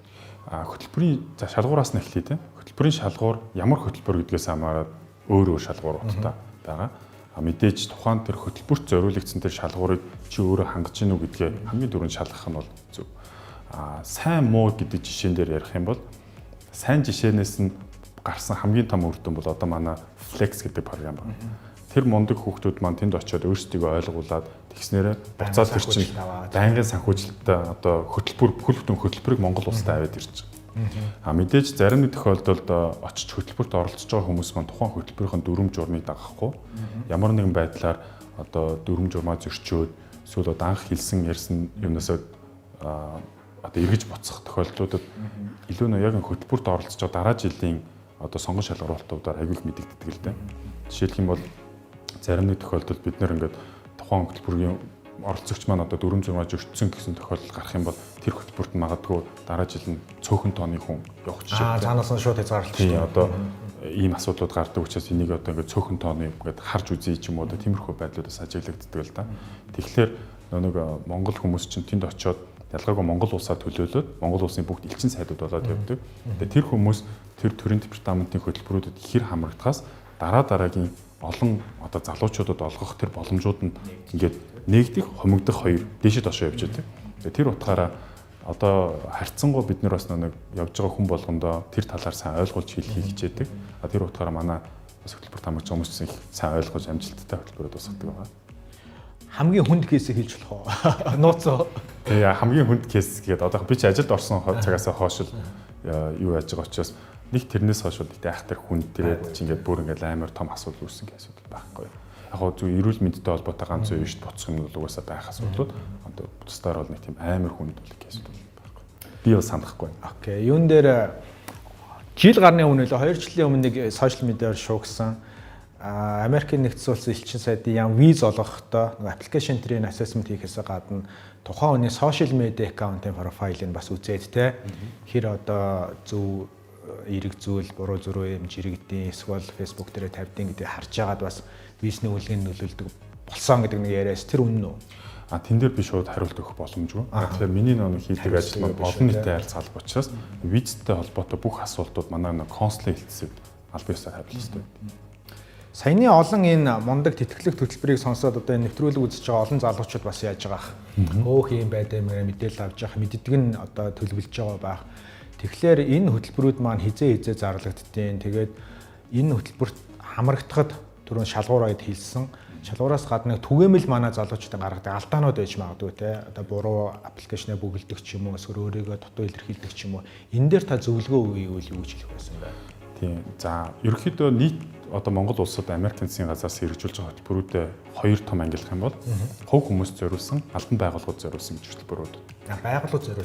Хөтөлбөрийн за шалгуураас нь эхлэе тий. Хөтөлбөрийн шалгуур ямар хөтөлбөр гэдгээс хамаарат өөр шалгууруудтай байгаа. Мэдээж тухайн тэр хөтөлбөрт зориулагдсан тэр шалгуурыг чи өөрөө хангаж гинүү гэдгээ хамгийн түрүүнд шалгах нь бол зөв. Сайн муу гэдэг жишээн дээр ярих юм бол сайн жишээнээс нь гарсан хамгийн том үр дүн бол одоо манай Flex гэдэг програм байна. Тэр мундаг хүүхдүүд маань тэнд очиод өөрсдийгөө ойлгуулад тэгснээрээ буцаад тэр чинь байнгын санхүүжилттэй одоо хөтөлбөр бүхэл бүтэн хөтөлбөрийг Монгол улсад аваад ирж байгаа. Мэдээж зарим нэг тохиолдолд очиж хөтөлбөрт оролцож байгаа хүмүүс маань тухайн хөтөлбөрийн дүрм журмыг дагахгүй ямар нэгэн байдлаар одоо дүрм журмаа зөрчөөд эсвэл одоо анх хэлсэн ярьсан юмнасаа одоо эргэж буцах тохиолдлуудад илүү нэг яг хөтөлбөрт оролцож байгаа дараа жилийн одоо сонгон шалгуулалтуудаар аягүй их мэдэгддэг л дээ. Жишээлх юм бол зарим нэг тохиолдолд бид нэр ингээд тухайн хөтөлбөрийн оролцогч маань одоо дүрм зурмаа зөрчсөн гэсэн тохиолдол гарах юм бол тэр хөтөлбөрт магадгүй дараа жил нь цөөхөн тооны хүн явах жишээ. Цаанаас нь шууд хязгаарлалт шүү дээ. Одоо ийм асуудлууд гардаг учраас энийг одоо ингээд цөөхөн тооны ингээд харж үзье ч юм уу тиймэрхүү байдлуудаас ажиглагддаг л да. Тэгэхээр нэг Монгол хүмүүс чинь тэнд очиод ялгаагүй Монгол улсаа төлөөлөөд Монгол улсын бүгд элчин сайдууд болоод явдаг. Тэгээ тэр хүмүүс тэр төрийн департаментын хөтөлбөрүүдэд хэр хамрагдахаас дараагийн олон одоо залуучуудад олгох тэр боломжууд нь ингээд нэгдэх, хомигдох хоёр дээшээ доошоо явж байдаг. Тэгээ тэр утгаараа одоо харьцангуй бид нар бас нэг явж байгаа хүн болгондоо тэр талаар сайн ойлгуулж хэлхийг хичээдэг. Тэр утгаараа манай хөтөлбөр тамагч хүмүүс их сайн ойлгож амжилттай хөтөлбөрөд босгодог байгаа. Хамгийн хүнд кейсийг хэлж болох уу? Нууцоо. Тэгээ хамгийн хүнд кейс гэдэг одоо би ч ажилд орсон цагаас хойш юу яаж байгаа учраас нэг тэрнээс хойш гэдэг айхтар хүнд тэгээд чи ингээд бүр ингээд амар том асуудал үүссэн гэсэн асуудал байхгүй. Яг хоо зөв эрүүл мэндтэй холбоотой ганц үе шүү дээ боцох юм бол угаасаа байх асуудлууд одоо тусдаар бол нэг тийм амар хүнд бол асуудал байхгүй. Би бол санахгүй. Окей. Юун дээр жил гарны өмнө л 2 жилийн өмнө нэг сошиал медиаар шуугсан Америкийн нэгдсэн улсын элчин сайдын яам виз олгохдоо нэг аппликейшн трейн ассессмент хийхээс гадна тухайн хүний сошиал медиа аккаунтын профайлыг бас үзээд те хэр одоо зөв эрэг зүйл буруу зөрүү юм жирэгдэн эсвэл фэйсбુક дээр тавьдیں гэдэг харж байгаад бас визний үлгэнд нөлөөлдөг болсон гэдэг нэг яриас тэр үнэн үү? Тэн дээр би шууд хариулт өгөх боломжгүй. Тэгэхээр миний нэг хийдэг ажил маань олон нийтийн харилцаа алба учраас визтэй холбоотой бүх асуултууд манай нэг консулын хэлтсэд аль биесээр хариулах хэрэгтэй. Саяны олон энэ мундаг тэтгэлэг хөтөлбөрийг сонсоод одоо энэ нэвтрүүлэг үзэж байгаа олон залуучууд бас яаж байгаа ах. Өөх юм байдаа мэдээлэл авч явах мэддэг нь одоо төлөвлөж байгаа байх. Тэгэхээр энэ хөтөлбөрүүд маань хизээ зарлагдтiin. Тэгээд энэ хөтөлбөрт хамрагдахад түрүүн шалгуур ойд хэлсэн. Шалгуураас гадна түгээмэл манай залуучуудын гаргадаг алдаанууд байж магадгүй те. Одоо буруу аппликейшнээ бүгэлдэх ч юм уу, эсвэл өөрийгөө дутуу илэрхийлдэг ч юм уу. Энэ дээр та зөвлөгөө өгье юу гэж хэлэх байсан бэ? Тийм. За, ерөнхийдөө нийт одоо Монгол улсад Америкийн засгийн газраас хэрэгжүүлж байгаа хөтөлбөрүүдэд хоёр том ангилах юм бол хувь хүмүүст зориулсан, албан байгууллагууд зориулсан гэж хөтөлбөрүүд.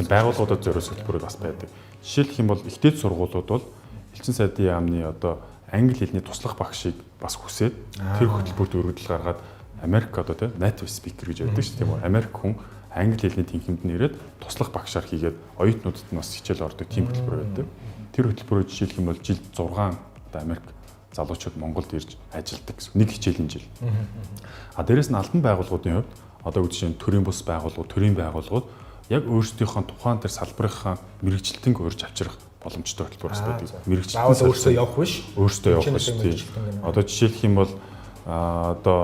Байгууллагуудад зориулсан хөтөлбөрүүд бас байдаг. Жишээлх юм бол ихтэй сургуулиуд бол элчин сайдын яамны одоо англи хэлний туслах багшийг бас хүсээд тэр хөтөлбөрт өргөдөл гаргаад Америк одоо тийм native speaker гэж яддаг шүү дээ тийм үү. Америк хүн англи хэлний тэнхимд нэрээд туслах багшаар хийгээд оюутнуудад нь бас хичээл ордог тийм хөтөлбөр байдаг. Тэр хөтөлбөрөөр жишээлх юм бол жилд 6 одоо Америк залуучууд Монголд ирж ажилладаг гэсэн нэг хичээлийн жил. Дээрээс нь албан байгууллагуудын хувьд одоо жишээ нь төрийн бус байгууллагууд яг өөрсдийнхөө тухайн тэр салбарынхаа мэрэгжилтэн урьж авчрах боломжтой хөтөлбөр бас байдаг. Мэрэгжилтэн өөрсдөө явах биш. Өөрсдөө явах биш тийм. Одоо жишээлх юм бол одоо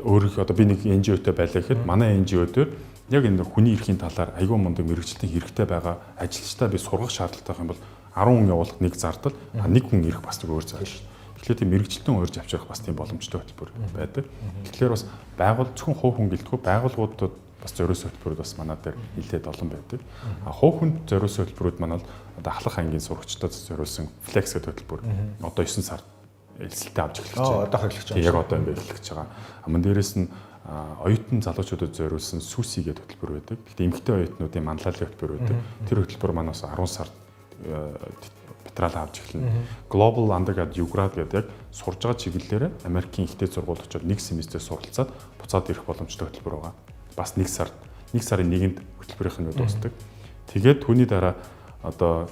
өөрөөх одоо би нэг NGO-тэй байлаа гэхэд манай NGO дээр яг энэ хүний эрхийн талаар аюул мундаг мэрэгжилтэн хэрэгтэй байгаа ажилчдаа би сургах шаардлагатай юм бол 10 хүн явуулах нэг зардал нэг хүн ирэх бас өөр зардал шүү. Тэгэхээр тийм мэрэгжилтэн урьж авчрах бас тийм боломжтой хөтөлбөр байдаг. Тэгэхээр бас зөвхөн хувь хүн гэлтгүй байгууллагуудад бас зориулсан хөтөлбөрүүд бас манай дээр нэлээд олон байдаг. Хувь хүнд зориулсан хөтөлбөрүүд маань бол одоо ахлах ангийн сурагчдад зориулсан флекс гэдэг хөтөлбөр. Одоо 9 сард элсэлтэд авч эхлэж байна. Одоо эхлэж байгаа. Яг одоо ингээд эхлэж байгаа. Аман дээрээс нь оюутан залуучуудад зориулсан сүси гэдэг хөтөлбөр байдаг. Гэхдээ эмэгтэй оюутнуудын манлайлалын хөтөлбөр байдаг. Тэр хөтөлбөр маань бас 10 сард материал авч эхэлнэ. Global Undergrad Ugrad гэдэг яг сурж байгаа чиглэлээр Америкийн ихтэй сургууль очоод нэг семестр суралцаад буцаад ирэх боломжтой хөтөлбөр байгаа. Бас нэг сарын 1-нд хөтөлбөрийнх нь дуусдаг. Тэгээд түүний дараа одоо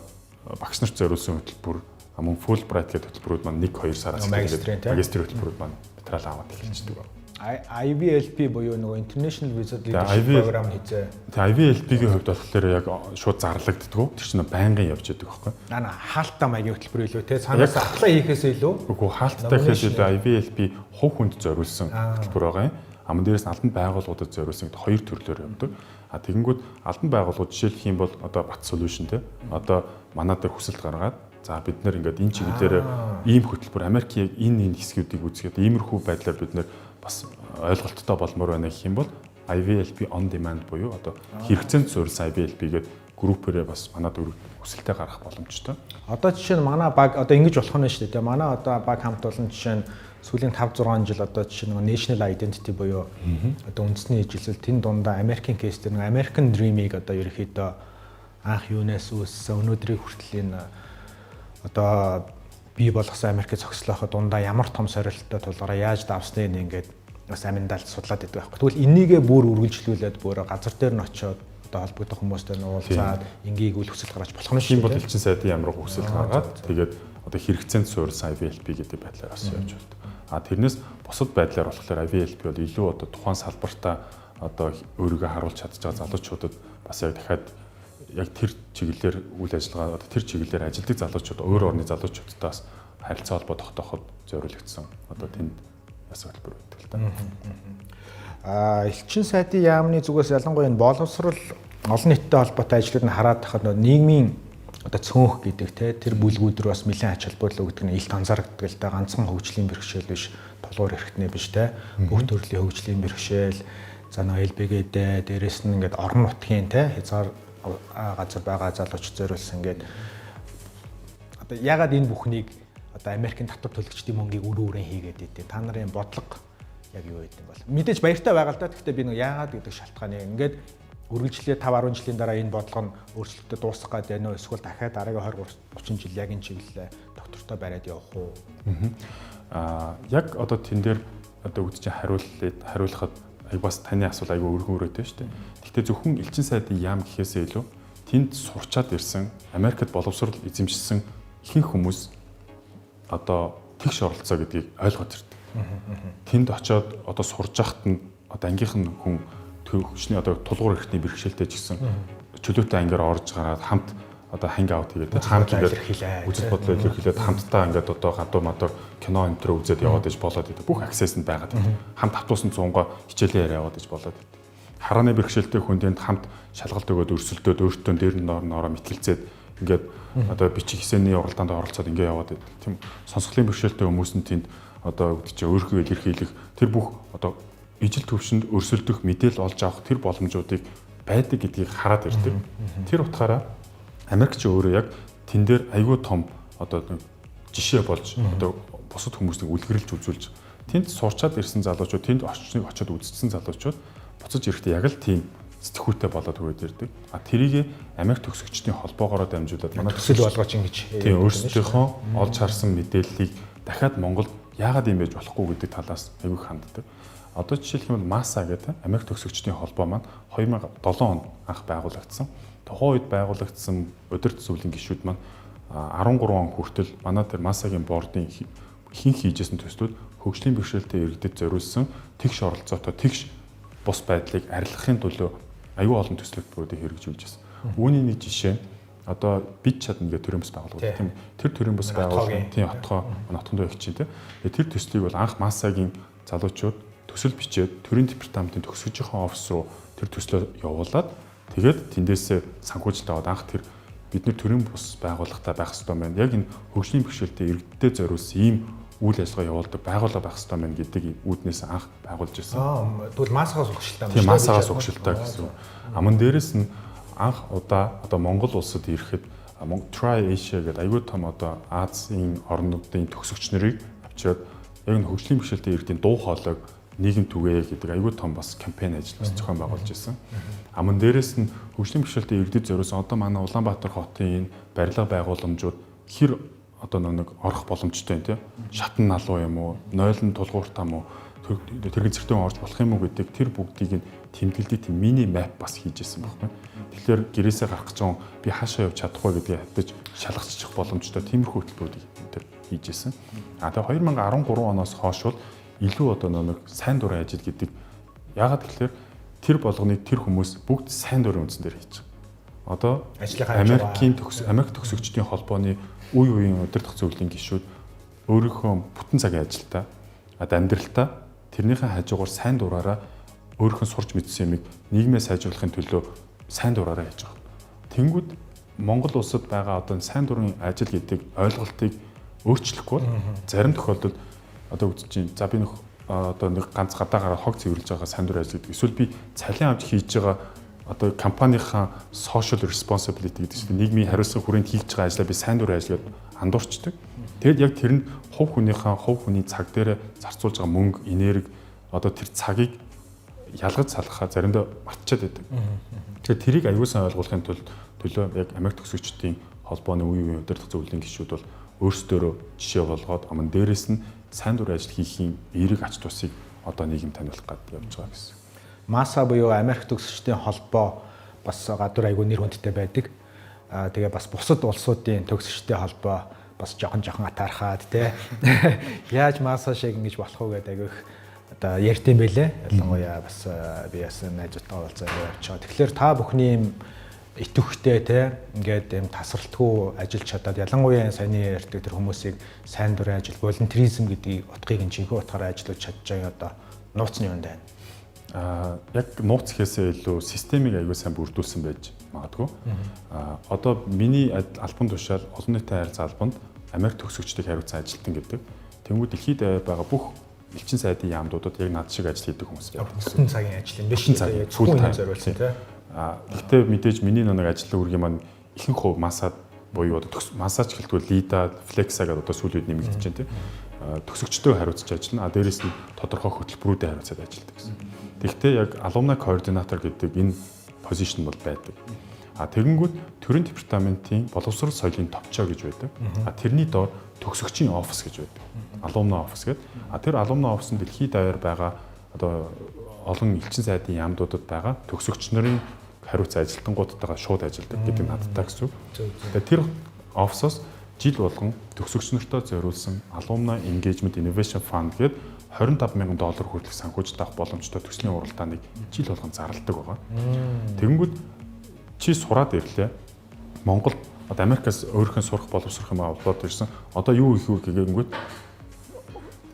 багш нарт зориулсан хөтөлбөр мөн Fulbright гэдэг хөтөлбөрүүд маань 1-2 сараас магистрийн хөтөлбөрүүд маань материал аваад эхэлждэг байна. IVLP буюу нөгөө International Visa Leadership Program хийзээ. Тэгээ IVLP-ийн хувьд болохоор яг шууд зарлагддаг. Тэр чинь байнгын явж байдаг байхгүй. Хаалттай маягийн хөтөлбөр илүү те цаанаас аплай хийхээс илүү. Үгүй хаалттай гэхээс илүү IVLP хувь хүнд зориулсан хөтөлбөр байгаа юм. Аман дээрээс нь албан байгууллагуудад зориулсан хоёр төрлөөр явдаг. Тэгэнгүүт албан байгууллагууд жишээлх юм бол одоо Бат Solution те одоо манай дээр хүсэлт гаргаад за бид нэр ингээд энэ чиглэлээр ийм хөтөлбөр Америкийн энэ хэсгүүдийг үзгээд иймэрхүү байдлаар бид нэр бас ойлголттой болмоор байна гэх юм бол IVLP on demand буюу одоо хэрэгцээнд суурилсан IVLP гэдэг группээрээ бас манад хүсэлтээ гаргах боломжтой. Одоо жишээ нь манай баг одоо ингэж болох нь шүү дээ. Манай одоо баг хамт олон жишээ нь сүүлийн 5-6 жил одоо жишээ нь National Identity буюу одоо үндэсний ижилсэл тэн дундаа American case дээр American Dream-ийг одоо ерөөхдөө анх юунаас үүссэн өнөөдрийг хүртэл энэ одоо бий болгосон Америкийг зогслооход дундаа ямар том сорилттой тулгараа яаж давсныг ингээд бас аминдалд судлаад идэв байхгүй. Тэгвэл энийгээ бүр үргэлжлүүлээд бүр газар дээр нь очиод одоо холбогдох хүмүүстэй уулзаад энгийгүүл хүсэл гаргаж болох нь шүү. Бол элчин сайдын ямар хүсэл гаргаад тэгээд одоо хэрэгцээнд суурилсан IVLP гэдэг байдлаар бас явж байна. Тэрнээс бусад байдлаар болохоор IVLP бол илүү одоо тухайн салбартаа одоо өөрийгөө харуулж чадж байгаа залуучуудад бас яг дахиад яг тэр чиглэлээр үйл ажиллагаа одоо тэр чиглэлээр ажилладаг залуучууд өөр орны залуучуудтаас харилцаа холбоо тогтооход зориулагдсан одоо тэнд яс хөтөлбөр байдаг л да. Элчин сайдын яамны зүгээс ялангуяа энэ боловсрол олон нийттэй холбоотой ажлууд нь хараад тахад нийгмийн одоо цөөнх гэдэг тэр бүлгүүд рүү бас нэлээд ач холбогдол өгдөг нь илт анзаардаг л да. Ганцхан хөгжлийн бэрхшээл биш, толгуур эрхтнээ биш те. Бүх төрлийн хөгжлийн бэрхшээл, за нэг LBG-д дээрэс нь ингээд орон нутгийн те хязгаар газар байгаа залуучууд зориулсан ингээд одоо ягаад энэ бүхнийг одоо Америкийн татвар төлөгчдийн мөнгийг өрөөрэн хийгээд идэв. Та нарын бодлого яг юу гэдэг юм бол мэдээж баяртай байгаа л да. Гэхдээ би нэг яагаад гэдэг шалтгааны ингээд үргэлжлээ 5-10 жилийн дараа энэ бодлого нь өөрчлөлтөд дуусах гэдэг нөө эсвэл дахиад дараагийн 20-30 жил яг энэ чиглэлээ доктортой бариад явах уу? Яг одоо тэн дээр одоо үгдэж хариулахад бас таны асуулт айгүй өргөн өрөөтэй шүү дээ. Гэхдээ зөвхөн элчин сайдын яам гэхээсээ илүү тэнд сурчаад ирсэн Америкт боловсрол эзэмшсэн ихэнх хүмүүс одоо тэгш оролцоо гэдгийг ойлгоод ирдэг. Тэнд очиод одоо сурж яхад нь одоо ангийнх нь хүн төвчний одоо тулгуур эрхтний бэрхшээлтэй ч гэсэн чөлөөтэй ангиар орж гараад хамт одоо ханг аут хийгээд хамт ингээд үзэл бодлоо илэрхийлээд хамтдаа ингээд одоо гадуур мадуур кино энэ төр үзээд яваад иж болоод идэв. Бүх аксесс нь байгаад идэв. Хамт автобусны цунгаа хичээлээр яваад иж болоод идэв. Харааны бэрхшээлтэй хүн тэнд хамт шалгалт өгөөд өрсөлдөөд өөртөө дээр нь ноороо мэтгэлцээд ингээд одоо бичих хэсэний уралдаанд оролцоод ингээд яваад идэв. Тийм сонсголын бэрхшээлтэй хүмүүс нь тэнд одоо үгдэж өөрийгөө илэрхийлэх тэр бүх одоо ижил төвшөнд өрсөлдөх мэдээлэл олж авах тэр боломжуудыг байдаг гэдгийг хараад ирдэг. Тэр утгаараа Америкч өөрөө яг тэн дээр айгүй том одоо жишээ болж одоо бусад хүмүүсийг үлгэрлж үзүүлж тэнд сурчаад ирсэн залуучууд тэнд очиод үзсэн залуучууд буцаж ирэхдээ яг л тийм сэтгхүүтэй болоод хүрээд ирдэг. Тэрийг Америк төгсөгчдийн холбоогоор дамжуулаад манай төсөл болгооч ингэж тийм өөрсдийнхөө олж харсан мэдээллийг дахиад Монголд яагаад юм байж болохгүй гэдэг талаас айгүй ханддаг. Одоо жишээлх юм бол МАСА гэдэг Америк төгсөгчдийн холбоо маань 2007 онд анх байгуулагдсан. Тухайн үед байгуулагдсан удирдах зөвлөлийн гишүүд маань 13 он хүртэл манай тэр МАСАгийн бордын ихэнх хийжсэн төслүүд хөгжлийн бэрхшээлтэй иргэдэд зориулсан тэгш оролцоотой тэгш бус байдлыг арилгахын төлөө аюул олон төслүүдийг хэрэгжүүлж байсан. Үүний нэг жишээ одоо бид чадна гэх төрийн бас байгууллагууд тийм тэр төрийн бас байгууллагын тийм нотгонд байх чинь тийм тэр төслийг бол анх МАСАгийн залуучууд төсөл бичээд төрийн департаментын төгсгөжийнхөө офис руу тэр төслөө явуулаад тэгээд тэндээсээ санхүүжилт аваад анх тэр бид нэр төрийн бус байгууллагатай байх хэрэгтэй байна. Яг энэ хөгжлийн бэрхшээлтэй иргэдэд зориулсан ийм үйл ажиллагаа явуулдаг байгууллага байх хэрэгтэй байна гэдэг үүднээс анх байгуулж ирсэн. Тэгвэл МАСАгаас угшилтаа тийм МАСАгаас угшилтаа гэсэн. Аман дээрэс нь анх удаа одоо Монгол улсад ирэхэд Try Asia гэдэг аюул том одоо Азийн орнуудын төгсөгч нарыг авчираад яг энэ хөгжлийн бэрхшээлтэй иргэдийн дуу хоолойг нийгэм түгээе гэдэг аюул том бас кампайн ажил бас зохион байгуулж ирсэн. Аман дээрэс нь хөгжлийн бэрхшээлтэй иргэдэд зориулсан одоо манай Улаанбаатар хотын энэ барилга байгууламжууд хэр одоо нэг орох боломжтой юм тийм шатан налуу юм уу, нойлон тулгуур там уу, тэргийн зэртэн орж болох юм уу гэдэг тэр бүгдийг нь тэмдэглэдэг тийм мини мап бас хийж ирсэн байхгүй. Тэгэхээр гэрээсээ гарах гэж би хаашаа явж чадахгүй гэдгийг хатаж шалгацчих боломжтой тиймэрхүү хөтөлбөрүүдийг тэр хийж ирсэн. Тэгээ 2013 оноос хойш бол илүү одоо нэг сайн дурын ажил гэдэг яагаад гэвэл тэр болгоныг тэр хүмүүс бүгд сайн дурын үндсэн дээр хийж байгаа. Одоо Америк төгсөгчдийн холбооны үе үеийн удирдах зөвлөлийн гишүүд өөрийнхөө бүтэн цагийн ажилдаа амьдралтаа тэрнийхээ хажуугаар сайн дураараа өөрийнхөө сурч мэдсэн юмыг нийгмээ сайжруулахын төлөө сайн дураараа хийж байгаа. Тэнгүүд Монгол улсад байгаа одоо сайн дурын ажил гэдэг ойлголтыг өөрчлөхгүй бол зарим тохиолдолд одоо үгдэж чинь за би одоо нэг ганц гадаагаар хог цэвэрлж байгаа сайн дурын ажил гэдэг. Эсвэл би цалин авч хийж байгаа одоо компанийнхаа social responsibility гэдэг чинь нийгмийн хариуцлага хүрээнд хийж байгаа ажлаа би сайн дурын ажил гэдээ андуурчдаг. Тэгэд яг тэр нь хувь хүний цаг дээр зарцуулж байгаа мөнгө, энерги одоо тэр цагийг ялгаж салгахаа заримдаа мартчихад байдаг. Тэгэхээр тэрийг аюул сан ойлгуулахын төлөө яг Америк төгсөгчдийн холбооны үеийн удирдах зөвлөлийн гишүүд бол өөрсдөө жишээ болгоод аман дээрээс нь сайн дурын ажил хийхийн эерэг ач тусыг одоо нийгэм таниулах гэдэг явж байгаа гэсэн. МАСА буюу Америк төгсөгчдийн холбоо бас гадуур аягүй нэр хүндтэй байдаг. Тэгээ бас бусад улсуудын төгсөгчдийн холбоо бас жоохон атаархаад те яаж массаж шиг ингэж болох уу гэдэг айгүйх одоо ярьд юм байлээ. Ялангуяа бас би бас найзуудтайгаа уулзаад явчихаа. Тэгэхээр та бүхний юм итвэхтэй те ингээд юм тасралтгүй ажиллаж чадаад ялангуяа саяны ярьдаг тэр хүмүүсийг сайн дурын ажил волонтеризм гэдгийг утгыг нь жинхэнэ утгаараа ажиллаж чадж байгаа одоо нууцны юм байна. Яг нууц гэхээсээ илүү системийг аягүй сайн бүрдүүлсэн байж магадгүй. Одоо миний албан тушаал олон нийтийн харилцаа албанд Америк төгсөгчдийг хариуцсан ажилтан гэдэг. Тэнгүүд дэлхийд байгаа бүх элчин сайдын яамдуудад яг над шиг ажил хийдэг хүмүүс байдаг. Бүтэн цагийн ажил юм биш үү? Full time зориулсан тийм. Гэхдээ мэдээж миний нэг ажлын үргийн маань ихэнх хувь масаад буюу одоо массаж хэлтгүүл лида, флекса гэдэг одоо сүүлийн үед нэмэгдэж байна тийм. Төгсөгчдөө хариуцж ажиллана. Дээрээс нь тодорхой хөтөлбөрүүдэд хариуцаад ажилладаг гэсэн. Тэгэхдээ яг алумни координатор гэдэг энэ позишн бол байдаг. Тэгэнгүүт төрийн департаментийн боловсрол соёлын товчоо гэж байдаг. Тэрний доор төгсөгчийн офис гэж байдаг. Алумни офис гэдэг. Тэр алумни офис нь дэлхийд даяар байгаа одоо олон элчин сайдын яамдуудад байгаа төгсөгч нарын хариуцсан ажилтнуудтайгаа шууд ажилладаг гэдэг нь надтай гэсэн үг. Тэр офисоос жил болгон төгсөгч нартай зориулсан Alumni Engagement Innovation Fund гэдэг $25,000 хүртэлх санхүүжилт авах боломжтой төслийн уралдааныг жил болгон зарладаг байгаа. Тэгэнгүүт чи сураад ирлээ. Монголд одоо Америкаас өөрийнхөө сурах боловсрох юм аваад ирсэн. Одоо юу их вэ гэгэнгүүт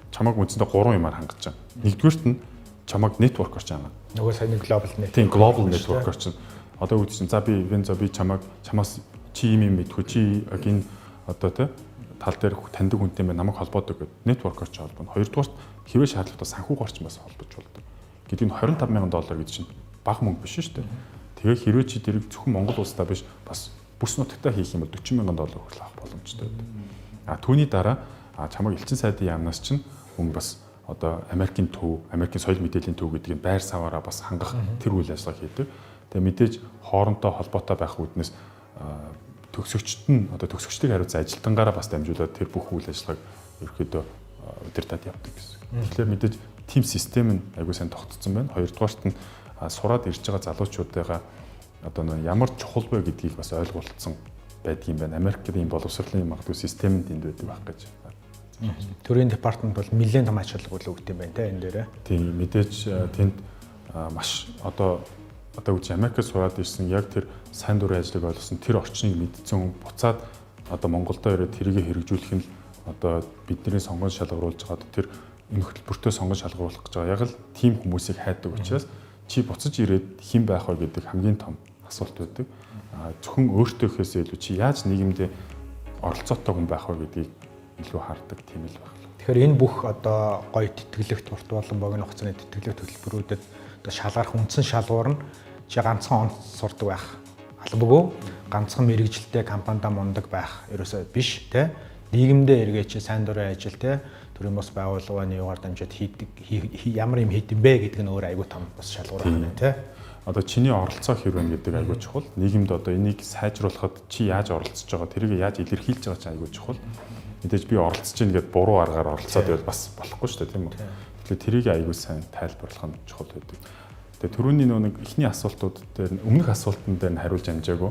чамайг үндсэндээ 3 юмар хангаж байна. Нэгдүгээрт нь чамайг network-ор ч яана. Нөгөө саяны global network. Тийм global network-ор чинь одоо үүдсэн. За би чамаас чи юм мэдгүй чи энэ одоо тэ тал дээр таньдаг хүнтэй мэ намайг холбоодог гэдэг network-ор ч холбоно. Хоёрдугаарт хэвээ шаардлагатай санхүүгээрч бас холбож болдог. Гэдэг нь $25,000 гэдэг чинь бага мөнгө биш шүү дээ. Тэгээ хэрвээ чи дэрэг зөвхөн Монгол улсдаа биш бас бүс нутагтаа хийх юм бол $40,000 хүртэл авах боломжтой байдаг. Түүний дараа чамайг элчин сайдын яамнаас чинь хүн бас одоо Америкийн төв, Америкийн соёл мэдээллийн төв гэдэг нь байр саваараа бас хангах тэр үйл ажиллагаа хийдэг. Тэгээ мэдээж хоорондоо холбоотой байх үүднээс төгсөгчд нь одоо төгсөгчдийг хариуцсан ажилтангаараа бас дамжуулаад тэр бүх үйл ажиллагааг ерөөхдөө удирдах явдаг гэсэн. Тэгэхээр мэдээж тим систем нь аягүй сайн тогтцсон байна. Хоёрдугаарт нь сураад ирж байгаа залуучуудаа одоо ямар чухал вэ гэдгийг бас ойлгуулсан байдгийн байна. Америкийн боловсролын магадгүй системд энд байдаг байх гэж. Төрийн департамент бол нэлээд том ач холбогдол өгд юм байна те энэ дээрээ. Тийм мэдээж тэнд маш одоо үгүй Америкт сураад ирсэн яг тэр сайн дурын ажлыг ойлгосон тэр орчныг мэдсэн буцаад одоо Монголдо ирээд тэрийг хэрэгжүүлэх нь одоо бидний сонгон шалгаруулж байгаа тэр энэ хөтөлбөртөө сонгон шалгаруулах гэж байгаа. Яг л тийм хүмүүсийг хайдаг учраас чи буцаж ирээд хэн байх вэ гэдэг хамгийн том асуулт байдаг. Зөвхөн өөртөө ихээсээ илүү чи яаж нийгэмдээ оролцоотой хүн байх вэ гэдгийг илүү хардаг тийм л байна. Тэгэхээр энэ бүх одоо гоё тэтгэлэгт урт болон богино хугацааны тэтгэлэг төлбөрүүдэд одоо шалгарах үндсэн шалгуур нь чи ганцхан онц сурдаг байх албагүй ганцхан мэрэгжилтэй компанидаа мундаг байх ерөөсөө биш те нийгэмдээ эргээч сайн дурын ажил те төрийн бос байгууллагын юугаар дамжаад хийдэг ямар юм хийдэм бэ гэдэг нь өөр айгүй том бас шалгуур байна те одоо чиний оролцоо хэр вэ гэдэг айгүй чухал нийгэмд одоо энийг сайжруулахад чи яаж оролцож байгаа тэрийг яаж илэрхийлж байгаа ч айгүй чухал мэдээж би оролцож гин гэдээ буруу аргаар оролцоод байвал бас болохгүй шүү дээ тийм үү тэгэхээр тэрийг айгүй сайн тайлбарлах нь чухал байдаг. Тэгээ түрүүний нэг ихний асуултууд дээр өмнөх асуултан дээр нь хариулж амжаагүй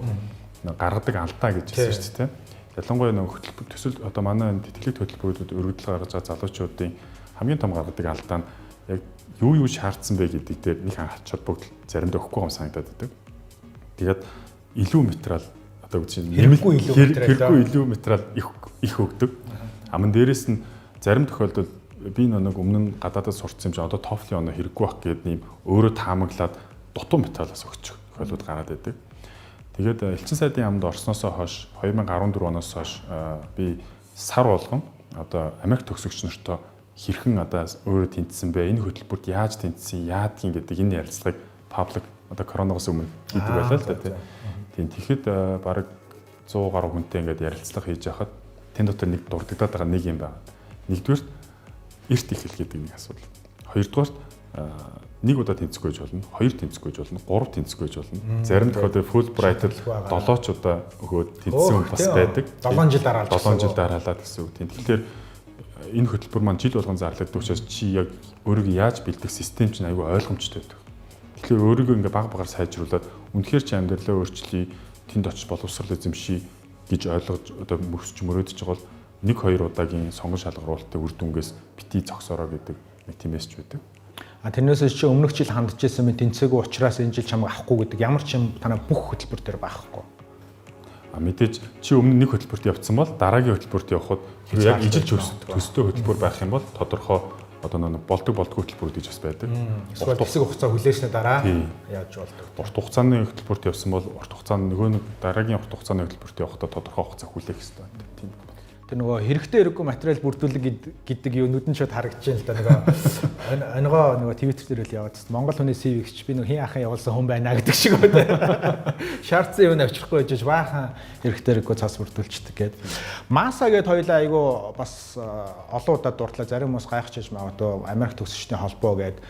гаргадаг алдаа гэж хэлсэн шүү дээ. Ялангуяа нэг хөтөлбөр төсөл одоо манай тэтгэлэг хөтөлбөрүүдэд өргөдөл гаргаж байгаа залуучуудын хамгийн том гаргадаг алдаа нь яг юу шаардсан бэ гэдэг дээр нэг ач холбогдол заримдаа өгөхгүй юм санагдаад байдаг. Тэгээд илүү материал одоо үгүй чинь хэрэггүй илүү материал их өгдөг. Аман дээрээс нь зарим тохиолдолд би нэг өмнө нь гадаадд сурцсан юм чи одоо TOEFL-ийн оноо хэрэггүй байх гэдэг нэм өөрөө таамаглаад дутуу материалаас өгч тохиолдод гараад байдаг. Тэгээд элчин сайдын яамд орсноос хойш 2014 оноос хойш би сар болгон одоо Америк төгсөгч нартай хэрхэн одоо өөрөө тэнцсэн бэ? Энэ хөтөлбөрт яаж тэнцсэн, яадгийн гэдэг энэ ярилцлагыг паблик одоо коронавигоос өмнө хийдэг байлаа л да тийм. Тэгэхэд бараг 100 гаруй хүнтэй ингээд ярилцлага хийж байхад тэн дотор нэг дурддагдаад байгаа нэг юм байна. Нэгдүгээр эрт ихэл гэдэг нэг асуудал. Хоёрдугаар нэг удаа тэнцэхгүй гэж болно, хоёр тэнцэхгүй гэж болно, гурав тэнцэхгүй гэж болно. Зарим тохиолдолд Fulbright-д 7 ч удаа өгөөд тэнцсэн хүн бас байдаг. 7 жил дараалал. 7 жил дараалаад гэсэн үг. Тэгэхээр энэ хөтөлбөр маань жил болгон зарлагддаг учраас чи яг өөрийгөө яаж бэлдэх систем чинь аюу ойлгомжтой байдаг. Тэгэхээр өөрийгөө ингээ баг багаар сайжруулад үнэхээр чи амьдралаа өөрчлөе, тэнд очиж боловсрол эзэмший гэж ойлгож одоо мөсч мөрөөдөж байгаа бол 1-2 удаагийн сонгон шалгаруулалтын үр дүнгээс бити зогсороо гэдэг нэг тийм мессеж байдаг. Тэрнээс чи өмнөх жил хандж байсан мэт тэнцээгүй учраас энэ жил чамайг авахгүй гэдэг ямар ч юм танай бүх хөтөлбөр дээр байхгүй. Мэдээж чи өмнө нэг хөтөлбөрт явцсан бол дараагийн хөтөлбөрт явхад яг ижил төстэй хөтөлбөр байх юм бол тодорхой одоо нэг болдгоо хөтөлбөрүүд гэж бас байдаг. Эсвэл хэсэг хугацаа хүлээсний дараа яаж болдог. Урт хугацааны хөтөлбөрт явсан бол урт хугацааны нөгөө нэг дараагийн урт хугацааны хөтөлбөрт явахдаа тодорхой хугацаа хүлээх хэрэгтэй байдаг. Тийм. Тэр нөгөө хэрэгтэй хэрэггүй материал бүрдүүлэг гэдэг юу нүдэн шууд харагдаж байна л да нөгөө Twitter дээр л яваад байна. Монгол хүний CV-ч би нөгөө хин ахын явуулсан хүн байна гэдэг шиг байна. Шаардсан юм авчрахгүй гэж баахан хэрэгтэй хэрэггүй цаас бүрдүүлчихдэг гэдэг. Masa гэд хоёлаа айгу бас олон удаа дурдлаа зарим хүмүүс гайхчихж магадгүй Америк төгсөгчдийн холбоо гэдэг.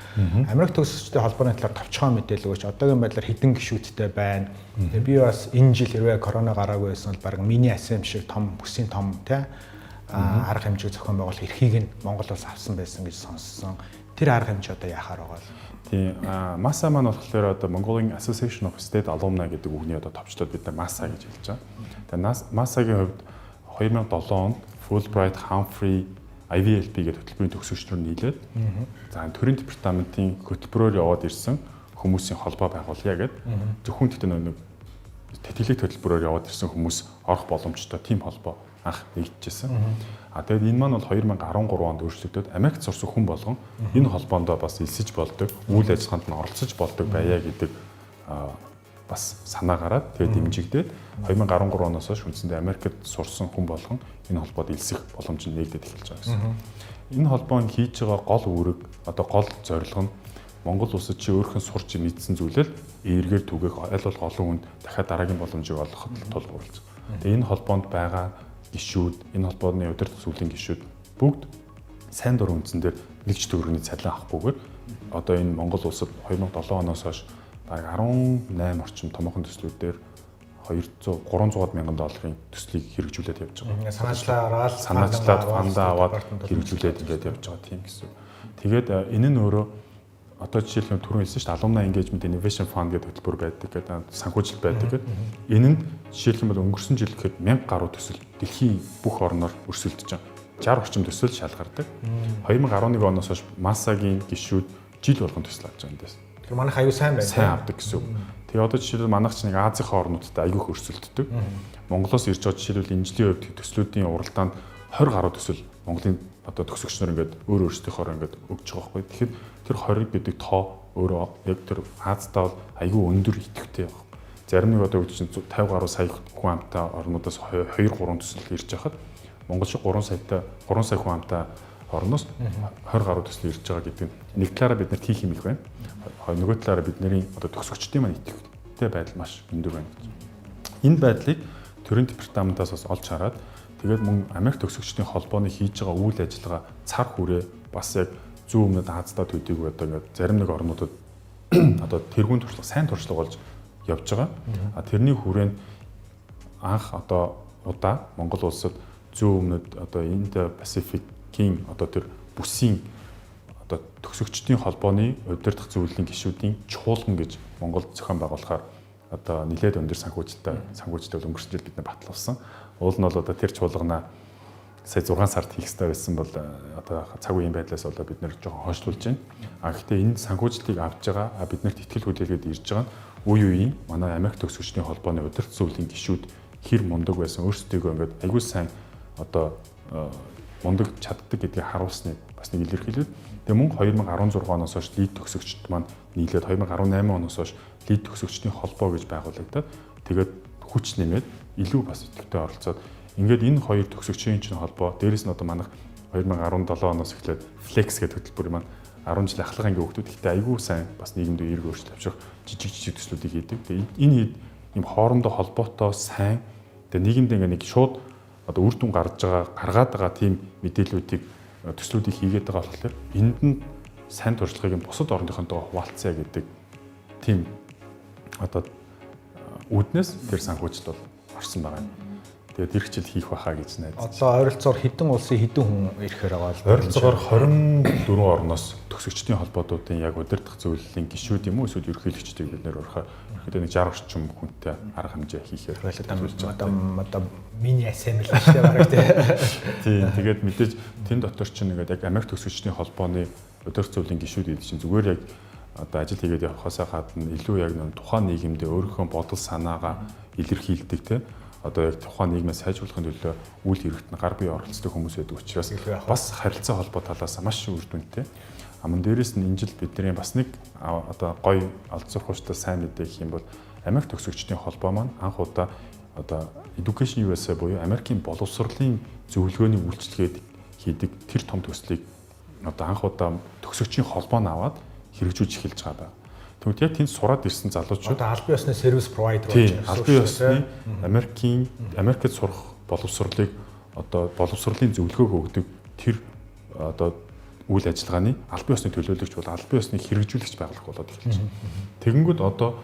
Америк төгсөгчдийн холбооны талаар товчхон мэдээлэл өгч одоогийн байдлаар хэдэн гишүүдтэй байна. Тэгээ би бас энэ жил хэрвээ корона гараагүй байсан бол баг миний SM шиг том бүсийн том тий арга хэмжээ зохион байгуулах эрхийг нь Монгол улс авсан байсан гэж сонссон. Тэр арга хэмжээ одоо яхаар байгаа л. Тийм Masa маань болохоор одоо Mongolian Association of State Alumni гэдэг үгний одоо товчлоод бид Masa гэж хэлж байгаа. Тэгээ Masa-гийн хувьд 2007 онд Fulbright, Humphrey, IVLP гэдэг хөтөлбөрийн төгсөгчнөр нийлээд за төрийн департаментын хөтөлбөрөөр яваад ирсэн хүмүүсийн холбоо байгуулъя гэдэг зөвхөн тэгтээ нэг тэтгэлэг хөтөлбөрөөр яваад ирсэн хүмүүс орох боломжтой тийм холбоо анх нэгдэжсэн. Тэгээд энэ маань бол 2013 онд өөрчлөгдөд Америкт сурсан хүн болгон энэ холбоонд бас элсэж болдог, үйл ажиллагаанд нь оролцож болдог байя гэдэг бас санаа гараад тэгээд дэмжигдээд 2013 оноос хойш үндсэндээ Америкт сурсан хүн болгон энэ холбоод элсэх боломж нь нэгдээд эхэлж байгаа гэсэн. Энэ холбоо нь хийж байгаа гол үүрэг одоо гол зорилго нь Монгол улсад чи өөрхөн сурч мэдсэн зүйлэл эргээр түгээх аль болох олон хүнд дахиад дараагийн боломжийг олгоход тулгуурлаж. Тэгээ энэ холбоонд байгаа гишүүд, энэ холбооны удирдах зүйлийн гишүүд бүгд сайн дурын үндсэн дээр нэгж төгрөгийн цалин авахгүйгээр одоо энэ Монгол улсад 2007 оноос хойш баг 18 орчим томоохон төслүүдээр 300 мянган долларын төслийг хэрэгжүүлээд явж байгаа. Санаачлаад фандаа аваад хэрэгжүүлээд ингээд явж байгаа тийм гэсэн. Тэгээд энэ нь өөрөө одоо жишээлбэл түрүүн хэлсэн шүү дээ Alumni Engagement Innovation Fund гэдэг хөтөлбөр байдаг гэдэг санхүүжилт байдаг гэдэг. Энэ нь жишээлбэл өнгөрсөн жил гэхэд 1000 гаруй төсөл дэлхийн бүх орноор өрсөлдөж байгаа. 60 орчим төсөл шалгардаг. 2011 оноос хойш Masa-гийн гишүүд жил болгон төсөл авч байгаа юм дээс. Тэр манайх аюу сайн байна. Сайн авдаг гэсэн үг. Тэгээ одоо жишээлбэл манайх ч нэг Азийн орнуудад аюух өрсөлддөг. Монголоос ирж байгаа жишээлбэл энэ жилийн хувьд төслүүдийн уралдаанд 20 гаруй төсөл Монголын одоо төгсөгчнөр ингээд өөр өөрсдийнхоороо ингээд өгч байгаа байхгүй. Тэгэхээр тэр 20 гэдэг тоо өөрөө яг тэр Азтаа бол айгүй өндөр идэвхтэй байна. Зарим нэг одоо үгч 50 гаруй сая хүн амтай орнуудаас 2-3 төсөл ирж байхад Монгол шиг 3 сая хүн амтай орноос 20 гаруй төсөл ирж байгаа гэдэг нь нэг талаараа бид нар хийх юм их байна. Нөгөө талаараа бидний одоо төгсөгчдийн маань идэвхтэй байдал маш өндөр байна гэж. Энэ байдлыг төрийн департаментаас бас олж хараад тэгээд мөн Америк төгсөгчдийн холбооны хийж байгаа үйл ажиллагаа цар хүрээ бас яг зүүн өмнөд Азтаа төдийгүй одоо ингээд зарим нэг орнуудад одоо тэргуун туршлага сайн туршлага болж явж байгаа. Тэрний хүрээнд анх одоо удаа Монгол улсад зүүн өмнөд одоо Индо Пасификийн одоо тэр бүсийн одоо төгсөгчдийн холбооны удирдах зөвлөлийн гишүүдийн чуулган гэж Монгол зохион байгуулахаар одоо нэлээд өндөр санхүүжилттэй өнгөрсөн жил бид нар батлуулсан. Уул нь бол одоо тэр чуулганаа сая 6 сард хийх хэрэгтэй байсан бол одоо цаг үеийн байдлаас болоо бид нэр жоохон хойшлуулж байна. Гэхдээ энэ санхүүжилтийг авч байгаа биднэрт итгэл хөдөлгөөд ирж байгаа нь үе үеийн манай Америк төгсөгчдийн холбооны удирдах зөвлөлийн гишүүд хэр мундаг байсан өөрсдөө ингээд аягүй сайн одоо мундаг чаддаг гэдгийг харуулсныг бас нэг илэрхийлээд тэгээ мөн 2016 оноос хойш лид төгсөгчд маань нийлээд 2018 оноос хойш лид төгсөгчдийн холбоо гэж байгуулагдаад тэгээд хүч нэмээд илүү бас идэвхтэй оролцоод ингээд энэ хоёр төгсөгчийн чинь холбоо дээрэс нь одоо манайх 2017 оноос эхлээд Flex гэдэг хөтөлбөр маань 10 жил ахлах ангийн хүүхдүүд ихтэй айгүй сайн бас нийгэмд эерэг өөрчлөлт авчих жижиг төслүүдийг хийдэг. Тэгээ энэ ийм хоорондоо холбоотой сайн тэгээ нийгэмд ингээ нэг шууд одоо үр дүн гаргаад байгаа тийм мэдээллүүдийг төслүүдийг хийгээд байгаа болохоор энд нь сайн туршлагыг бусад орнынхонтойгоо хуваалцъя гэдэг тийм одоо үүднээс тэр санхүүжилт бол орсон байгаа юм. тэгээд эх жил хийх байхаа гэж найдаж. Одоо ойролцоогоор хэдэн улсын хэдэн хүн ирэхээр байгаа бол Ойролцоогоор 24 орноос төгсөгчдийн холбоодуудын яг удирдах зөвлөлийн гишүүд юм уу эсвэл ерөнхийлөгчдийг бид нэр орохоор ихэд нэг 60 орчим хүнтэй арга хэмжээ хийхээр одоо мини assembly шүү дээ бараг тийм. Тэгээд мэдээж тэн дотор чинь ингээд яг Америк төгсөгчдийн холбооны удирдах зөвлөлийн гишүүд гэдэг чинь зүгээр яг одоо ажил хийгээд явахаасаа гадна илүү яг нэг тухайн нийгэмдээ өөрийнхөө бодол санаагаа илэрхийлдэг те одоо яг тухайн нийгмээ сайжруулахын төлөө үйл хэрэгтэн гар бие оролцдог хүмүүс байдаг учраас бас харилцаа холбоо талаас маш үр дүнтэй. Аман дээрээс нь энэ жил бидний бас нэг одоо гоё алдсан хуучтай сайн мэдээ гэх юм бол Америк төгсөгчдийн холбоо маань анх удаа одоо Education USA буюу Америкийн боловсролын зөвлөгөөний үйлчилгээд хийдэг тэр том төслийг одоо анх удаа төгсөгчийн холбоо нь аваад хэрэгжүүлж эхэлж байгаа. Тэгвэл яг тэнд сураад ирсэн залуучууд одоо албан ёсны сервис провайдер болж байна. Албан ёсны Америкт сурах боловсролыг одоо боловсролын зөвлөгөөгөө өгдөг тэр одоо үйл ажиллагааны албан ёсны төлөөлөгч бол албан ёсны хэрэгжүүлэгч байгуулах болоод эхэлж байна. Тэгэнгүүт одоо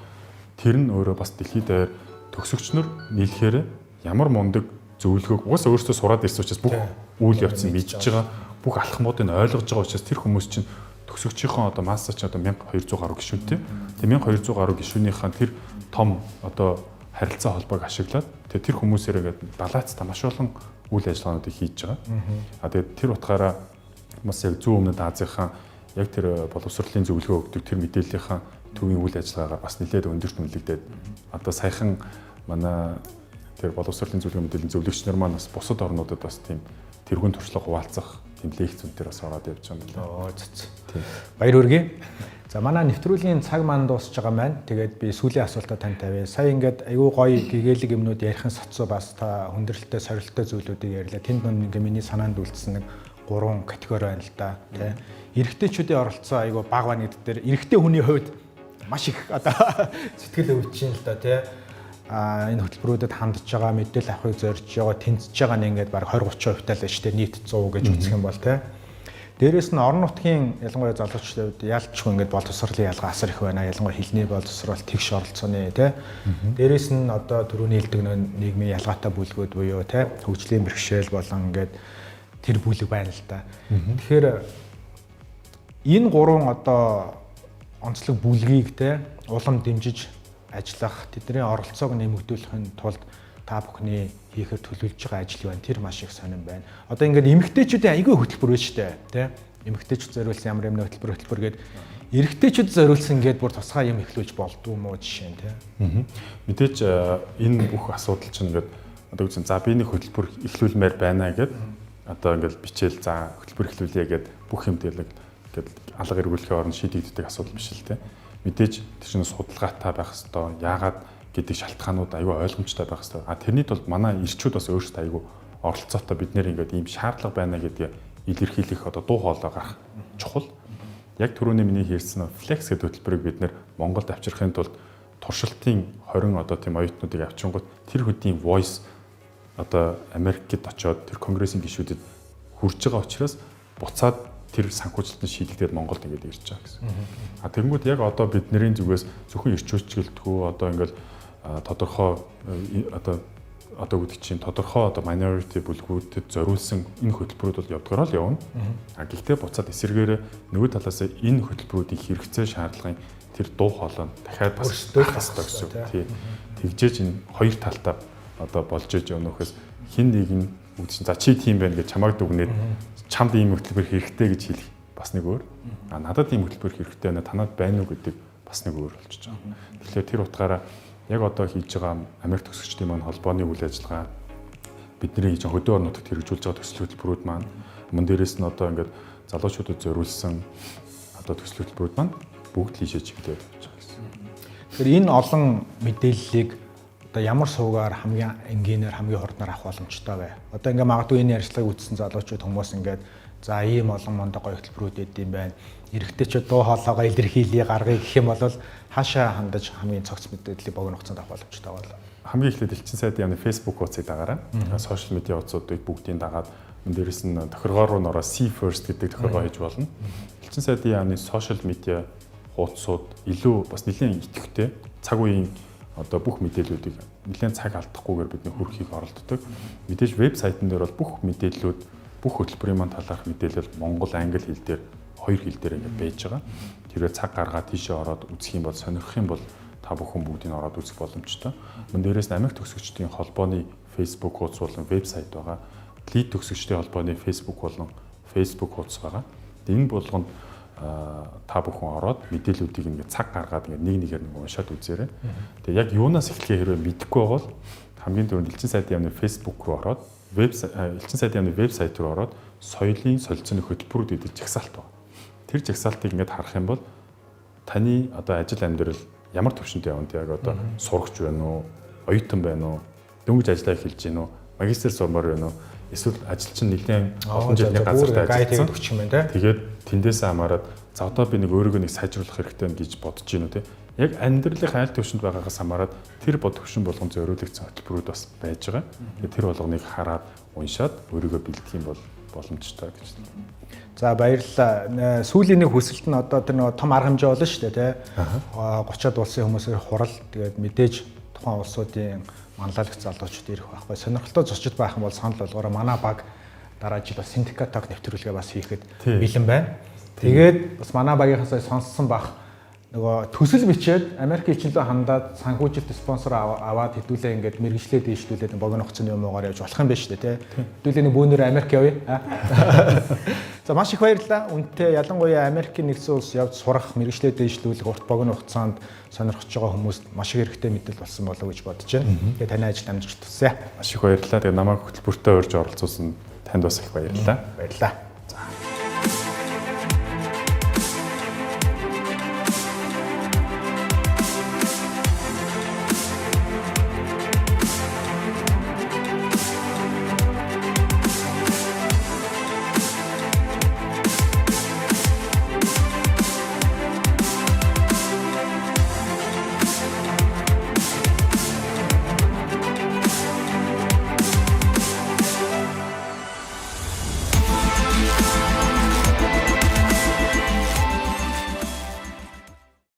тэр нь өөрөө бас дэлхийд даяар төгсөгчнөр нийлэхээр ямар мундаг зөвлөгөөг уус өөрсдөө сураад ирсэн учраас бүх үйл явцыг мэдж байгаа, бүх алхмуудыг ойлгож байгаа учраас тэр хүмүүс чинь төгсөгчийнхөө одоо масса ч одоо 1200 гаруй гишүүнтэй. Тэгээ 1200 гаруй гишүүнийхэн тэр том одоо харилцаа холбоог ашиглаад тэр хүмүүсээрээ ингээд балаацтай маш олон үйл ажиллагаануудыг хийж байгаа. А тэгээд тэр утгаараа бас яг зүүн өмнөд Азийнхаа яг тэр боловсролын зөвлөгөө өгдөг тэр мэдээллийнхаа төвийн үйл ажиллагаагаа бас нэлээд өндөрт үнэлэгдээд одоо саяхан манай тэр боловсролын зөвлөгөө мэдээллийн зөвлөгч нар маань бас бусад орнуудад бас тийм тэргуун туршлага хуваалцах тийм лекцүүд дээр бас ороод явж байгаа юм байна. Оо зү. Баяр хүргэе. За манай нэвтрүүлгийн цаг маань дуусж байгаа маань. Тэгээд би сүүлийн асуултаа тань тавья. Сая ингээд аюу гоё гэгээлэг юмнууд ярихын соцоо бас та хүндрэлтэй сорилттой зүйлүүдийг ярьлаа. Тэнд нэг миний санаанд үлдсэн нэг 3 категори байна л да. Тэ. Эрэгтэйчүүдийн оролцоо аюу бага байна гэдэг дээр эрэгтэй хүний хувьд маш их одоо сэтгэл өвчин л да тий. Энэ хөтөлбөрүүдэд хандж байгаа мэдээлэл авахыг зорж байгаа тэнцэж байгаа нь ингээд баг 20-30% тал байна шүү дээ нийт 100 гэж үзэх юм бол тий. Дээрээс нь орон нутгийн ялангуяа залуучуудын хувьд яалтчгүй ингээд боловсролын ялгаа асар их байна. Ялангуяа хэлний боловсрол, тэгш оролцооны тий. Дээрээс нь одоо түрүүний хэлдэг нийгмийн ялгаатай бүлгүүд буюу тий хөгжлийн бэрхшээл болон ингээд тэр бүлэг байна л да. Тэгэхээр энэ 3 одоо онцлог бүлгийг тий улам дэмжиж ажиллах, тэдний оролцоог нэмэгдүүлэхин тулд та бүхний хийхээр төлөвлөж байгаа ажил байна. Тэр маш их сонирн байна. Одоо ингээд эмэгтэйчүүдийн айгүй хөтөлбөр байна шүү дээ, тий? Эмэгтэйчүүд зориулсан ямар хөтөлбөр гээд эрэгтэйчүүд зориулсан гээд бүр тусгай юм эхлүүлж болдгоо мó жишээ нь, тий? Мэдээж энэ бүх асуудал чинь ингээд одоо үгүй за би нэг хөтөлбөр эхлүүлмээр байна гэд одоо ингээд бичээл за хөтөлбөр эхлүүлье гэд бүх юм дээр ингээд алга эргүүлэхийн оронд шийдэгддэг асуудал биш л тий? Мэдээж тэр чинь судалгаатай байх хэвээр яагаад гэдэг шалтгаанууд аюу ойлгомжтой байх хэвээр. А тэрний тулд манай ирчүүд бас өөрсдөө аюу оролцоотой бид нэр ингээд ийм шаардлага байна гэдгийг илэрхийлэх одоо дуу хоолой гарах чухал. Яг түрүүний миний хэлсэн флекс гэдэг хөтөлбөрийг бид нэр Монголд авчрахын тулд туршилтын 20 одоо тийм оюутнуудыг авчингууд тэр хөтийн voice одоо Америкт очоод тэр конгрессийн гишүүдэд хүрж байгаа учраас буцаад тэр санхүүжилтийн шийдэгдээд Монголд ингээд ирж байгаа гэсэн. А тэгэнгүүт яг одоо бидний зүгээс зөвхөн ирчүүлчгэлтгүү одоо ингээд тодорхой одоо гэдэг чинь тодорхой одоо minority бүлгүүдэд зориулсан энэ хөтөлбөрүүд бол явдгаар л явна. А гэхдээ буцаад эсэргээр нөгөө талаас энэ хөтөлбөрүүдийн хэрэгцээ шаардлагын тэр дуу хоолой дахиад бас байх хэрэгтэй гэсэн. Тэгжээж энэ хоёр талтай одоо болж иж өнөхөөс хин нэг нь үгдсэн за чи тийм байна гэж чамайг дүгнээд чамд ийм хөтөлбөр хэрэгтэй гэж хэлэх бас нэг өөр. А надад ийм хөтөлбөр хэрэгтэй байна танад байна уу гэдэг бас нэг өөр болчихж байгаа. Тэгэхээр тэр утгаараа яг одоо хийж байгаа Америк төгсөгчдийн маань холбооны үйл ажиллагаа бидний хийж хөдөө орнуудад хэрэгжүүлж байгаа төсөл хөтөлбөрүүд маань мөн дээрээс нь одоо ингээд залуучуудад зориулсан одоо төсөл хөтөлбөрүүд маань бүгд хийшээ чиглээд явж байгаа гэсэн. Тэгэхээр энэ олон мэдээллийг одоо ямар суугаар хамгийн энгийнээр хамгийн хурднаар авах боломжтой вэ? Одоо ингээ магадгүй энэ ярилцлагыг үзсэн залуучууд хүмүүс ингээд за ийм олон мондо гоё хөтөлбөрүүд өгд юм байна. Эрэгтэйчүүд дуу хоолойгоо илэрхийлье гаргая гэх юм бол хаашаа хандаж хамгийн цогц мэдээллийг богино хугацаанд авах боломжтой бол хамгийн эхлээд элчин сайдын яны Facebook хуудсыг дагаараа сошиал медиа хуудсуудыг бүгдийг дагаад дээрээс нь тохиргоор руу нороо see first гэдэг тохиргоо хийж болно. Элчин сайдын яны сошиал медиа хуудсууд илүү бас нэлээд идэвхтэй цаг үеийн одоо бүх мэдээллүүдийг нэлээд цаг алдахгүйгээр бидний хүрхийг оролддог. Мэдээж вебсайтн дээр бол бүх мэдээллүүд, бүх хөтөлбөрийн маань талаарх мэдээлэл монгол, англи хэл дээр хоёр хэл дээр ингээд байж байгаа. Тэрээр цаг гаргаад тийшээ ороод үзэх юм бол сонирхох юм бол та бүхэн бүгдийг нь ороод үзэх боломжтой. Мөн дээрээс нь Америк төгсөгчдийн холбооны Facebook хуудас болон вебсайт байгаа. Лид төгсөгчдийн холбооны Facebook болон Facebook хуудас байгаа. Энэ болгонд та бүхэн ороод мэдээллүүдийг ингээд цаг гаргаад ингээд нэг нэгээр нэг уншаад үзээрэй. Тэгээ яг юунаас эхлэхээ хэрвээ мэдэхгүй бол хамгийн түрүүнд элчин сайдын яамны Facebook руу ороод элчин сайдын яамны вебсайт руу ороод соёлын солилцооны хөтөлбөрүүд гэдэг жагсаалт байна. Тэр жагсаалтыг ингээд харах юм бол таны одоо ажил амьдрал ямар төвшөнд явна те яг одоо сурагч байна уу, оюутан байна уу, дөнгөж ажиллаа эхэлж байна уу, магистр сурмаар байна уу, эсвэл ажилчин нэлээд олон жилийн газар ажилласан өгч юм байна те. Тэгээд тэндээсээ хамаарат за одоо би нэг өөрийгөө нэг сайжруулах хэрэгтэй гэж бодож гинүү те. Яг амьдралын айл төвшөнд байгаагаас хамаарат тэр бод төвшин болгон зориулагдсан хөтөлбөрүүд бас байж байгаа. Тэгээд тэр болгоныг хараад уншаад өөрийгөө бэлдэх юм бол боломжтой гэж. За баярлалаа. Сүүлийн нэг хүсэлт нь одоо тэр нэг том арга хэмжээ болно шүү дээ, тий. 30-аад улсын хүмүүсээр хурал тэгээд мэдээж тухайн улсуудын манлайлагч залуучууд ирэх байхгүй. Сонирхолтой зочид байх юм бол санал болгоорой. Манай баг дараа жил бас синдикатаг нэвтрүүлгээ бас хийхэд бэлэн байна. Тэгээд бас манай багийнхаас сонссон бах нөгөө төсөл бичээд Америк элчинлөө хандаад санхүүжилт спонсор аваад хэдүүлээ ингээд мэрэгжлээ дээшлүүлээд богино хугацааны юмгаар явж болох юм байна шүү дээ, тий. Хэдүүлээ нэг бөөнөр Америк явъя. За маш их баярлалаа. Үнэндээ ялангуяа Америкийн нэгдсэн улс явж сурах, мэрэгжлээ дээшлүүлэх урт богино хугацаанд сонирхож байгаа хүмүүст маш их хэрэгтэй мэдээлэл болсон болов уу гэж бодож байна. Тэгээд таны ажил амжилт хүсье. Маш их баярлалаа. Тэгээд намайг хөтөлбөртөө урьж оролцуулсан танд бас их баярлалаа. Баярлалаа.